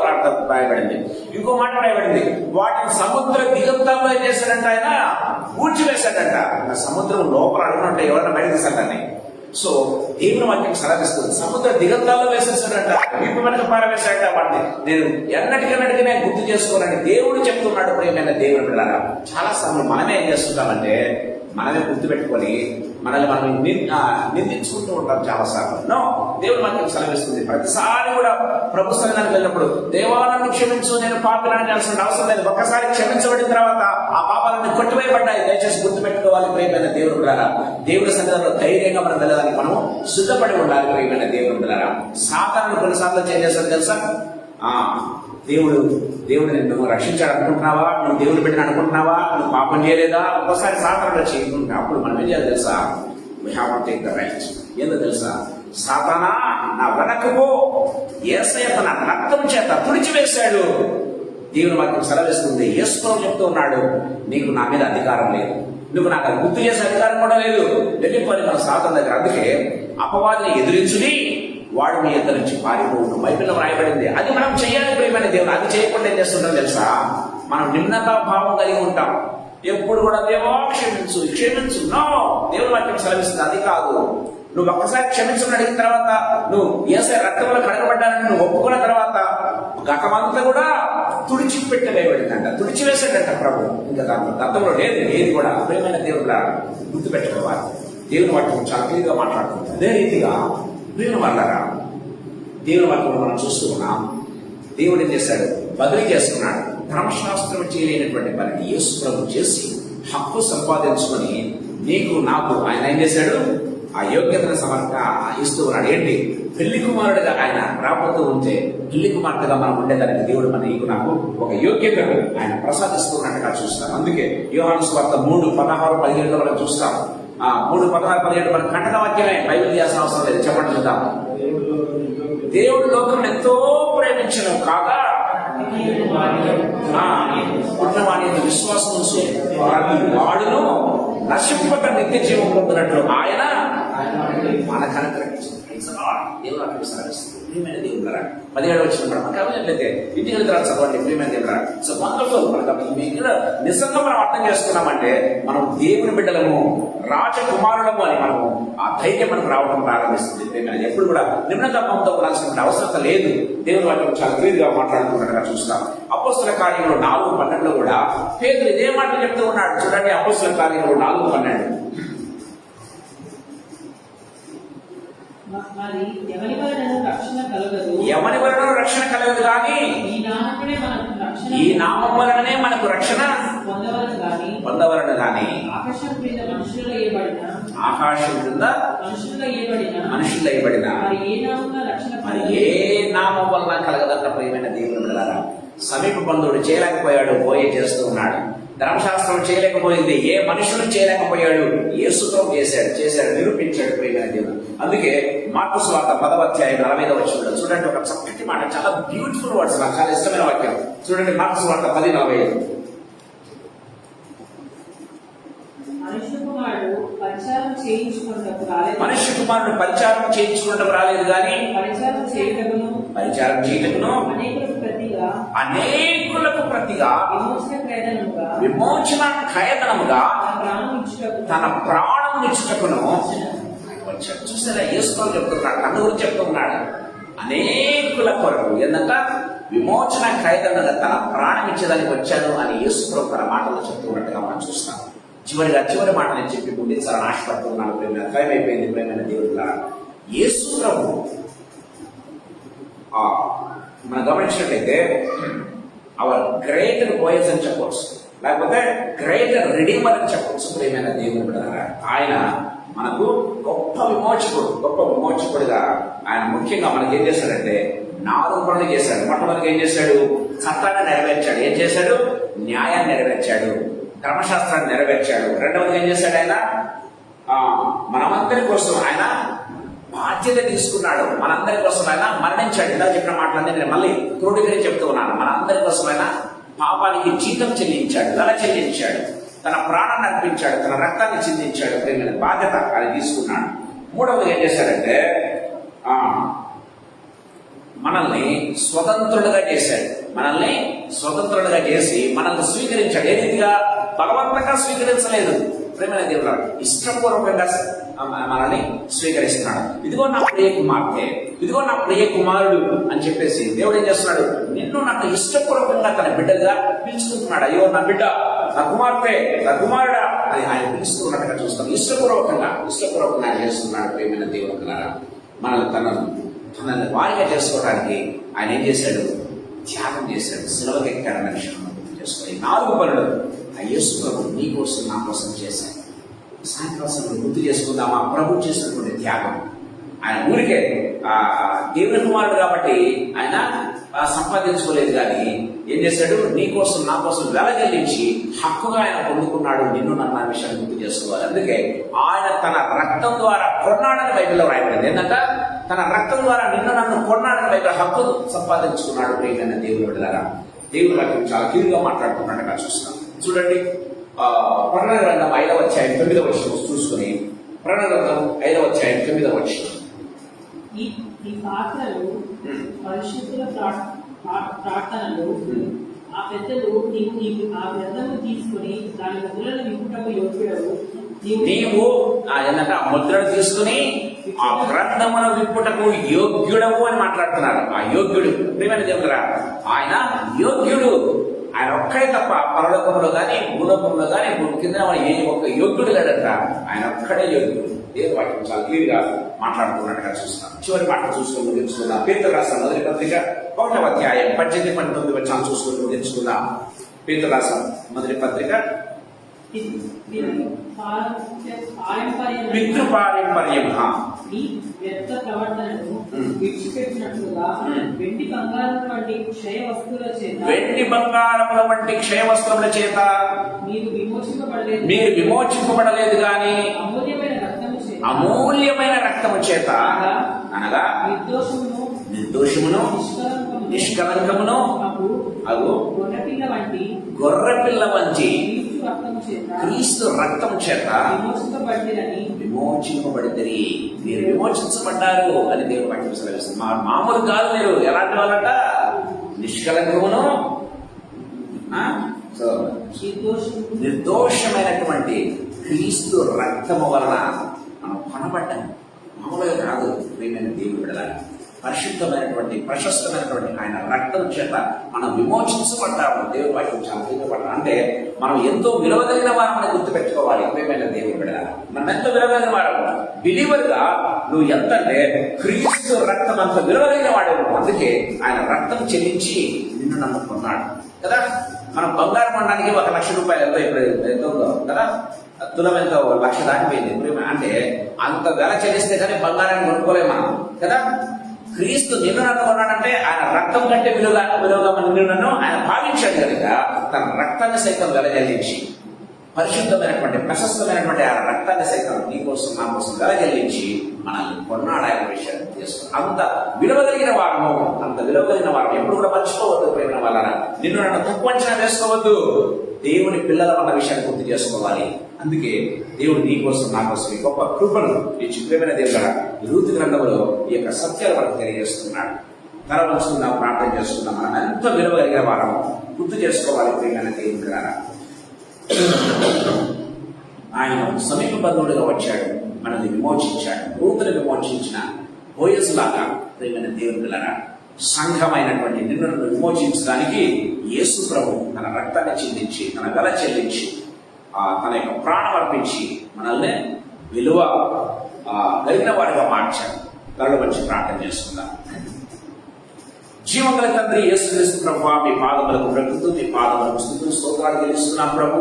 వ్రాయబడింది. ఇంకో మాట వ్రాయబడింది, వాటిని సముద్ర దిగంతాల్లో ఏం చేశాడంట? ఆయన పూడ్చివేశాడంట. సముద్రం లోపల అడుగునంటే ఎవరైనా బయట తీశాడని. సో దేవుని వాక్యం సెలవిస్తుంది, సముద్ర దిగంతాల్లో వేసేసాడంట, వీపు వెనక పారవేశాడంట. వాటిని నేను ఎన్నటికన్నటికనే గుర్తు చేసుకోవాలని దేవుడు చెప్తున్నాడు. ప్రియమైన దేవుని బిడ్డలారా, చాలా సమయం మనమే ఏం చేస్తుంటామంటే మనమే గుర్తుపెట్టుకొని మనల్ని మనం నిందించుకుంటూ ఉంటాం చాలా సార్లు. దేవుని వాక్యం సెలవిస్తుంది, ప్రతిసారి కూడా ప్రభు సన్నిధానికి వెళ్ళినప్పుడు దేవా నన్ను క్షమించు, నేను పాపిని చేయాల్సిన అవసరం లేదు. ఒక్కసారి క్షమించబడిన తర్వాత ఆ పాపాలన్నీ కొట్టివేయబడ్డాయి. దయచేసి గుర్తుపెట్టుకోవాలి ప్రియమైన దేవుని బిడ్డలారా. దేవుడి సన్నిధిలో ధైర్యంగా మనం వెళ్ళడానికి మనం సిద్ధపడి ఉండాలి. ప్రియమైన దేవుని బిడ్డలారా, సాతాను కొన్నిసార్లు చేసేసారు తెలుసా? దేవుడు నిన్ను రక్షించాడు అనుకుంటున్నావా? నువ్వు దేవుడు బిడ్డను అనుకుంటున్నావా? నువ్వు పాపం చేయలేదా? ఒక్కసారి సాతాను చేయకుండా అప్పుడు మనం ఏం చేయాలి తెలుసా? We have to take the right. ఏందో తెలుసా? సాతానా నా వెనకపో, యేసయ్య తన రక్తం చేత తుడిచివేశాడు. దేవుని వాక్యం సెలవిస్తుంది, యేసు ప్రభువు చెప్తూ ఉన్నాడు, నీకు నా మీద అధికారం లేదు, నువ్వు నాకు అది గుర్తు చేసే అధికారం కూడా లేదు, వెళ్ళిపోయి మన సాతాను దగ్గర. అందుకే అపవాదిని ఎదిరించుని వాడు మీ ఇద్దరు నుంచి పారిపోవడం బైబిల్లో రాయబడింది. అది మనం చేయాలి ప్రియమైన దేవుడు. అది చేయకుండా ఏం చేస్తుంటాం తెలుసా? మనం నిమ్నతా భావం కలిగి ఉంటాం. ఎప్పుడు కూడా దేవా క్షమించు క్షమించు. దేవుని వాక్యం సెలవిస్తుంది అది కాదు. నువ్వు ఒక్కసారి క్షమించమని అడిగిన తర్వాత, నువ్వు యేసయ్య రక్తంలో కడగబడ్డానని నువ్వు ఒప్పుకున్న తర్వాత గతమంతా కూడా తుడిచిపెట్టవేయబడిందంట, తుడిచివేశాడంట ప్రభు. ఇంకా గతంలో లేదు ఏది కూడా. ప్రియమైన దేవుడు గుర్తుపెట్టుకోవాలి. దేవుని వాక్యం చాలా క్లియర్గా మాట్లాడుతుంది. అదే రీతిగా దేవుని వాళ్ళరా, దేవుని వాక్యం మనం చూస్తూ ఉన్నాం. దేవుడు ఏం చేశాడు? బదిలీ చేసుకున్నాడు. ధర్మశాస్త్రం చేయలేనటువంటి పనిని యేసు ప్రభు చేసి హక్కు సంపాదించుకొని నీకు నాకు ఆయన ఏం చేశాడు? ఆ యోగ్యతను ఇస్తూ ఉన్నాడు. ఏంటి? పెళ్లి కుమారుడిగా ఆయన రాబోతూ ఉంటే పెళ్లి కుమార్తెగా మనం ఉండేదానికి దేవుడు నీకు నాకు ఒక యోగ్యతను ఆయన ప్రసాదిస్తున్నట్టుగా చూస్తాం. అందుకే యోహాను సువార్త 3:16-17 మనం చూస్తాం. 3:16-17 మన కంటక వాక్యమే, బైబిల్ చేయాల్సిన అవసరం లేదు. చెప్పండి చూద్దాం. దేవుడు లోకం ఎంతో ప్రేమించను కాగా పుట్టినవాణి విశ్వాసం వాడును నశింపక నిత్య జీవం పొందినట్లు ఆయన మనకు అనుగ్రహించింది. దేవుడు అక్కడ సాధిస్తుంది. ప్రియమైన దేవుడురా, 17 వచ్చిన మనకు అవినట్లయితే ఇంటికి వెళ్తారు చదవండి. ప్రియమైన దేవుడురా, సో వండర్ఫుల్. మనకు నిజంగా మనం అర్థం చేసుకున్నామంటే మనం దేవుని బిడ్డలము, రాజకుమారులము అని మనము ఆ ధైర్యం మనకు రావడం ప్రారంభిస్తుంది. ప్రియమైన ఎప్పుడు కూడా నిమ్నతాపంతో ఉండాల్సిన అవసరం లేదు. దేవుని వాటిని చాలా క్లియర్గా మాట్లాడుతున్నట్టుగా చూస్తాం. అపోస్తల కార్యంలో 4:12 కూడా పేతురు ఇదే మాట చెప్తూ ఉన్నాడు. చూడండి, అపోస్తల కార్యంలో 4:12. ఎవరి వలన రక్షణ కలగదు కానీ ఈ నామం వలననే మనకు రక్షణ పొందవలను కానీ ఆకాశం క్రింద మనుషులు వేయబడిన మనుషులు వేయబడిన ఏ నామమున రక్షణ మరి ఏ నామం వలన కలగదన్న ప్రియమైన దేవుని బిడ్డలారా, సమీప బంధువుడు చేయలేకపోయాడు, పోయే చేస్తూ ఉన్నాడు. ధర్మశాస్త్రం చేయలేకపోయింది, ఏ మనుషులు చేయలేకపోయాడు, యేసుతో చేశాడు, నిరూపించాడు ప్రియమైన దేవుడు. అందుకే మార్కు సువార్త 10వ అధ్యాయం 45వ వచనంలో చూడండి, ఒక చక్కటి మాట, చాలా బ్యూటిఫుల్ వర్డ్స్, నాకు చాలా ఇష్టమైన వాక్యం. చూడండి మార్కు సువార్త 10:45. మనుష్య కుమారుడు పరిచారం చేయించుకున్నప్పుడు రాలేదు, మనుష్య కుమారుడు పరిచారం చేయించుకుంటూ రాలేదు కానీ పరిచారం చేయటకును అనేకులకు ప్రతిగా విమోచన ఖైదనముగా తన ప్రాణం ఇచ్చుటకును వచ్చాడు. చూసారా, యేసుప్రభు చెప్తున్నాడు, తన గురించి చెప్తున్నాడు. అనేకుల కొరకు ఏంటంటే విమోచన ఖైదనగా తన ప్రాణం ఇచ్చేదానికి వచ్చాను అని యేసుప్రభు తన మాటలు చెప్తున్నట్టుగా మనం చూస్తాం. చివరి మాట నేను చెప్పి ముగించాలని ఆశపడుతున్నాను. ప్రేమ టైం అయిపోయింది. ప్రేమైన దేవుడులా యేసు ప్రభు మనం గమనించినట్లయితే అవర్ గ్రేటర్ బాయ్స్ అని చెప్పవచ్చు, లేకపోతే గ్రేటర్ రిడీమర్ అని చెప్పవచ్చు. ప్రేమైన దేవుడు బిడ్డలారా, ఆయన మనకు గొప్ప విమోచకుడుగా ఆయన ముఖ్యంగా మనకి ఏం చేశాడంటే 4 పనులు చేశాడు. మొట్టమొదటిగా ఏం చేశాడు? చట్టాన్ని నెరవేర్చాడు. ఏం చేశాడు? న్యాయాన్ని నెరవేర్చాడు, ధర్మశాస్త్రాన్ని నెరవేర్చాడు. రెండవది ఏం చేశాడు? ఆయన మనమందరి కోసం ఆయన బాధ్యత తీసుకున్నాడు. మనందరి కోసం ఆయన మరణించాడు. ఇలా చెప్పిన మాటలన్నీ నేను మళ్ళీ క్రోడీకరించి చెప్తూ ఉన్నాను. మనందరి కోసం ఆయన పాపానికి జీతం చెల్లించాడు, ధర చెల్లించాడు, తన ప్రాణాన్ని అర్పించాడు, తన రక్తాన్ని చిందించాడు. ప్రేమైన బాధ్యత ఆయన తీసుకున్నాడు. మూడవది ఏం చేశాడంటే మనల్ని స్వతంత్రులుగా చేశాడు. మనల్ని స్వతంత్రులుగా చేసి మనల్ని స్వీకరించాడు. ఏ రీతిగా? బలవంతంగా స్వీకరించలేదు. ప్రేమైన దేవుడు ఇష్టపూర్వకంగా మనల్ని స్వీకరిస్తున్నాడు. ఇదిగో నా ప్రియ కుమార్తె, ఇదిగో నా ప్రియ కుమారుడు అని చెప్పేసి దేవుడు ఏం చేస్తున్నాడు? నిన్ను నాకు ఇష్టపూర్వకంగా తన బిడ్డగా పిలుచుకుంటున్నాడు. అయ్యో నా బిడ్డ, నా కుమార్తె, నా కుమారుడా అని ఆయన పిలుచుకున్నట్టుగా చూస్తాం. ఇష్టపూర్వకంగా ఆయన చేస్తున్నాడు. ప్రేమైన దేవుడు మనల్ని తనని వారిగా చేసుకోవడానికి ఆయన ఏం చేశాడు? త్యాగం చేశాడు, సిలువకెక్కాడన్న విషయం గుర్తు చేసుకొని 4 పనులు ఆ యేసు ప్రభు నీ కోసం నా కోసం చేశాడు. సాయంకాలం గుర్తు చేసుకుందాం ఆ ప్రభు చేసినటువంటి త్యాగం. ఆయన ఊరికే దేవుని కుమారుడు కాబట్టి ఆయన సంపాదించుకోలేదు, కానీ ఏం చేశాడు? నీ కోసం నా కోసం వెల చెల్లించి హక్కుగా ఆయన పొందుకున్నాడు. నిన్ను నన్ను ఆ విషయాన్ని గుర్తు చేసుకోవాలి. అందుకే ఆయన తన రక్తం ద్వారా కొన్నాడని బైబిల్లో రాయబడింది. ఏంటంటే తన రక్తం ద్వారా నిన్ను నన్ను కొన్నాడని బైబిల్ హక్కు సంపాదించుకున్నాడు. ప్రియమైన దేవుని బిడ్డలారా, దేవుని వాక్యం చాలా క్లియర్గా మాట్లాడుతున్నట్టుగా చూస్తున్నాం. చూడండి, ప్రకటన గ్రంథం 5వ అధ్యాయం 9వ వచనం చూసుకుని, ప్రకటన గ్రంథం 5వ అధ్యాయం 9వ వచనం. ఈ పాత్రలు పరిశుద్ధుల ప్రార్థనలు ఆ పెద్దలు నీవు ఆ గ్రంథము తీసుకుని దాని ముద్రను విప్పుటకు యోగ్యుడవు. నీవు ఏంటంటే ఆ ముద్రను తీసుకుని ఆ గ్రంథమును విప్పుటకు యోగ్యుడవు అని మాట్లాడుతున్నారు. ఆ యోగ్యుడు ప్రియమైన దేవుడురా, ఆయన యోగ్యుడు. ఆయన ఒక్కడే తప్ప పరలోకంలో కానీ భూలోకంలో కానీ భూమి కింద ఏ ఒక్క యోగ్యుడు లేడంట. ఆయన ఒక్కడే యోగ్యుడు. దేవుడు వాటిని చాలా క్లియర్ గా మాట్లాడుతున్నట్టుగా చూస్తాం. చివరి మాట చూసుకొని ముగించుకుందాం. పేతురు రాసిన మొదటి పత్రిక 1వ అధ్యాయం 18-19 వచనాలు చూసుకొని ముగించుకుందాం. పేతురు రాసిన మొదటి పత్రిక పితృపారంపర్యం వ్యర్థ ప్రవర్తనను విడిచిపెట్టినట్లుగా వెండి బంగారముల వంటి క్షయ వస్తువుల చేత మీరు విమోచింపబడలేదు కానీ అమూల్యమైన రక్తము చేత అనగా నిర్దోషమును నిష్కలంకమును అగు గొర్రెపిల్ల వంటి క్రీస్తు రక్తం చేత విమోచింపబడితే మీరు విమోచించబడ్డారు అని దేవుడు వాక్యం సెలవిస్తుంది. మామూలు కాదు, మీరు ఎలాంటి వాళ్ళంట? నిష్కలంకమును నిర్దోషమైనటువంటి క్రీస్తు రక్తము వలన మనం కొనబడ్డాం. మామూలుగా కాదు ప్రియమైన దేవుడు బిడ్డలారా, పరిశుద్ధమైనటువంటి ప్రశస్తమైనటువంటి ఆయన రక్తం చేత మనం విమోచించబడ్డాము. దేవుడు వాక్యం చాలా తీవ్రపడ్డా అంటే మనం ఎంతో విలువదగిన వారమని గుర్తుపెట్టుకోవాలి. ప్రియమైన దేవుడు బిడ్డలారా, మనం ఎంతో విలువదగిన వారు. బిలీవర్ గా నువ్వు ఎంతంటే క్రీస్తు రక్తం అంత విలువదగిన వాడు. అందుకే ఆయన రక్తం చెల్లించి నిన్ను నన్ను కొన్నాడు కదా. మనం బంగారం కొనడానికి 1,00,000 రూపాయలు ఎంత ఉందో కదా, తులం ఎంతో 1,00,000 దాటిపోయింది. అంటే అంత వెల చెల్లిస్తే కానీ బంగారాన్ని కొనుక్కోలేము మనం కదా. క్రీస్తు నిన్ను నన్ను కొన్నాడంటే ఆయన రక్తం కంటే విలువగా నిన్ను నన్ను ఆయన భావించాడు కనుక తన రక్తాన్ని సైతం వెలజల్లించి పరిశుద్ధమైనటువంటి ప్రశస్తమైనటువంటి ఆ రక్తాన్ని సైతం నీ కోసం నా కోసం వెలజల్లించి మనల్ని కొన్నాడు ఆయన విషయాన్ని తెలుసుకున్నాం. అంత విలువగలిగిన వారము ఎప్పుడు కూడా మర్చిపోవద్దు. ప్రేమ వలన నిన్ను నన్ను తక్కువ అంచనా వేసుకోవద్దు. దేవుని పిల్లల అన్న విషయాన్ని గుర్తు చేసుకోవాలి. అందుకే దేవుడు నీ కోసం నా కోసం ఈ గొప్ప కృపను ఈ చిత్రమైన దేవుడు రూతు గ్రంథంలో ఈ యొక్క సత్యాలు మనకు తెలియజేస్తున్నాడు. తల ఉంచుకుందాం, ప్రార్థన చేసుకుందాం. మనం ఎంత విలువగలిగిన వారము గుర్తు చేసుకోవాలి. ప్రియమైన దేవుడు గారా, ఆయన సమీప బంధువుడిగా వచ్చాడు, మనల్ని విమోచించాడు. రూతుని విమోచించిన బోయజు లాగా ప్రియమైన దేవుని పిల్లరా, సంఘమైనటువంటి నిన్ను విమోచించడానికి యేసు ప్రభు తన రక్తాన్ని చెల్లించి, తన వెల చెల్లించి, తన యొక్క ప్రాణం అర్పించి మనల్ని విలువ కలిగిన వారిగా మార్చాడు. తరలి వచ్చి ప్రార్థన చేసుకుందాం. జీవంగల తండ్రి యేసుక్రీస్తు ప్రభువా, మీ పాదములకు బ్రతుకుతూ మీ పాదములకు స్తుతులు స్తోత్రాలు చెల్లిస్తున్నాం ప్రభు.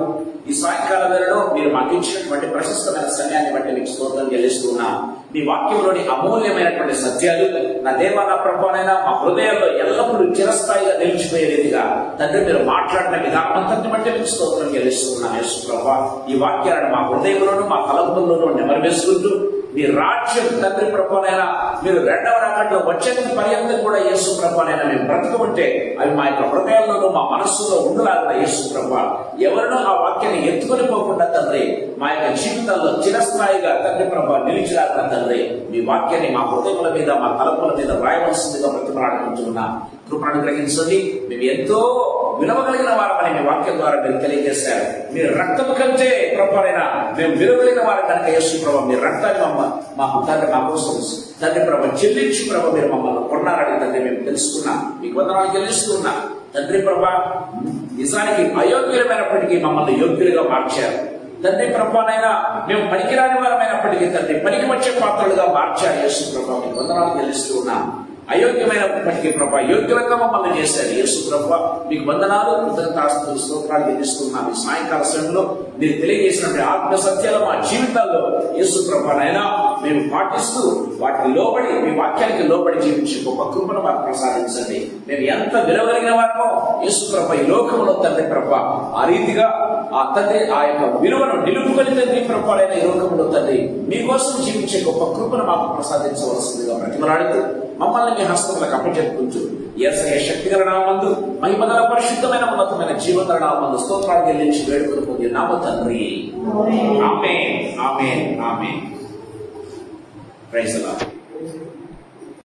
ఈ సాయంకాల వేళలో మీరు మాకు ఇచ్చినటువంటి ప్రశస్తమైన సమయాన్ని బట్టి మీకు స్తోత్రం చెల్లిస్తున్నాం. మీ వాక్యంలోని అమూల్యమైనటువంటి సత్యాలు నా దేవా, నా ప్రభువైనా మా హృదయాల్లో ఎల్లప్పుడూ చిరస్థాయిగా నిలిచిపోయే రీతిగా తండ్రి మీరు మాట్లాడిన విధానం అంతటిని బట్టి మీకు స్తోత్రం చెల్లిస్తున్నాం. యేసు ప్రభువా, ఈ వాక్యాలను మా హృదయంలోనూ మా తలంపుల్లోనూ నెమరువేసుకుంటూ మీ రాజ్యం తండ్రి ప్రభువైనా మీరు రెండవ రాకడలో వచ్చేందుకు పర్యంతం కూడా యేసు ప్రభువైనా మేము బ్రతుకుంటే అవి మా యొక్క హృదయాల్లోనూ మా మనస్సులో ఉండలాగా యేసు ప్రభువా, ఎవరినో ఆ వాక్యాన్ని ఎత్తుకొని పోకుండా తండ్రి మా యొక్క జీవితాల్లో చిరస్థాయిగా తండ్రి ప్రభువా నిలిచిలాగా తండ్రి మీ వాక్యాన్ని మా హృదయముల మీద మా తలపుల మీద రాయవలసిందిగా బ్రతిమలాడుకుంటున్నా. కృపను గ్రహించండి. మేము ఎంతో విలువగలిగిన వారమని మీ వాక్యం ద్వారా మీరు తెలియజేశారు. మీరు రక్తము కంటే ప్రభువైనా మేము విలువగలిగిన వారు కనుక యేసు ప్రభు మీ రక్తాన్ని మాకు తండ్రి మా కోసం తండ్రి ప్రభు చెల్లించి ప్రభు మీరు మమ్మల్ని కొన్నారని తండ్రి మేము తెలుసుకున్నాం. మీకు వందనాలు చెల్లిస్తున్నా తండ్రి ప్రభు. నిజానికి అయోగ్యులమైనప్పటికీ మమ్మల్ని యోగ్యులుగా మార్చారు తండ్రి ప్రభువైనా. మేము పనికిరాని వారమైనప్పటికీ తండ్రి పనికి వచ్చే పాత్రలుగా మార్చారు యేసు ప్రభు. మీకు వందనాలు చెల్లిస్తూ ఉన్నాం. అయోగ్యమైనప్పటికీ ప్రభా యోగ్యులంగా మమ్మల్ని చేశారు యేసు ప్రభా. మీకు వందనాలు, కృతజ్ఞతాస్తుతులు, స్తోత్రాలు చెల్లిస్తున్నాం. ఈ సాయంకాల సమయంలో మీరు తెలియజేసినటువంటి ఆత్మ సత్యాలు మా జీవితాల్లో యేసు ప్రభానైనా మేము పాటిస్తూ వాటికి లోబడి మీ వాక్యానికి లోబడి జీవించి గొప్ప కృపను మాకు ప్రసాదించండి. మేము ఎంత విలువగలిగిన వారమో యేసు ప్రభా ఈ లోకంలో తండ్రి ప్రభా ఆ రీతిగా ఆ తండ్రి ఆ యొక్క విలువను నిలుపుకొని తండ్రి ప్రభాలైన ఈ లోకంలో తండ్రి మీకోసం జీవించే గొప్ప కృపను మాకు ప్రసాదించవలసిందిగా బ్రతిమలాడుతూ మమ్మల్ని మీ హస్తములకు అప్పచెప్పుకుంటూ యేసయ్య శక్తిగల నామమందు మహిమగల పరిశుద్ధమైన ఉన్నతమైన జీవగల నామమందు స్తోత్రాలు చెల్లించి వేడుకొని పొంది నామ తండ్రి. Amen, amen, amen. Praise the lord.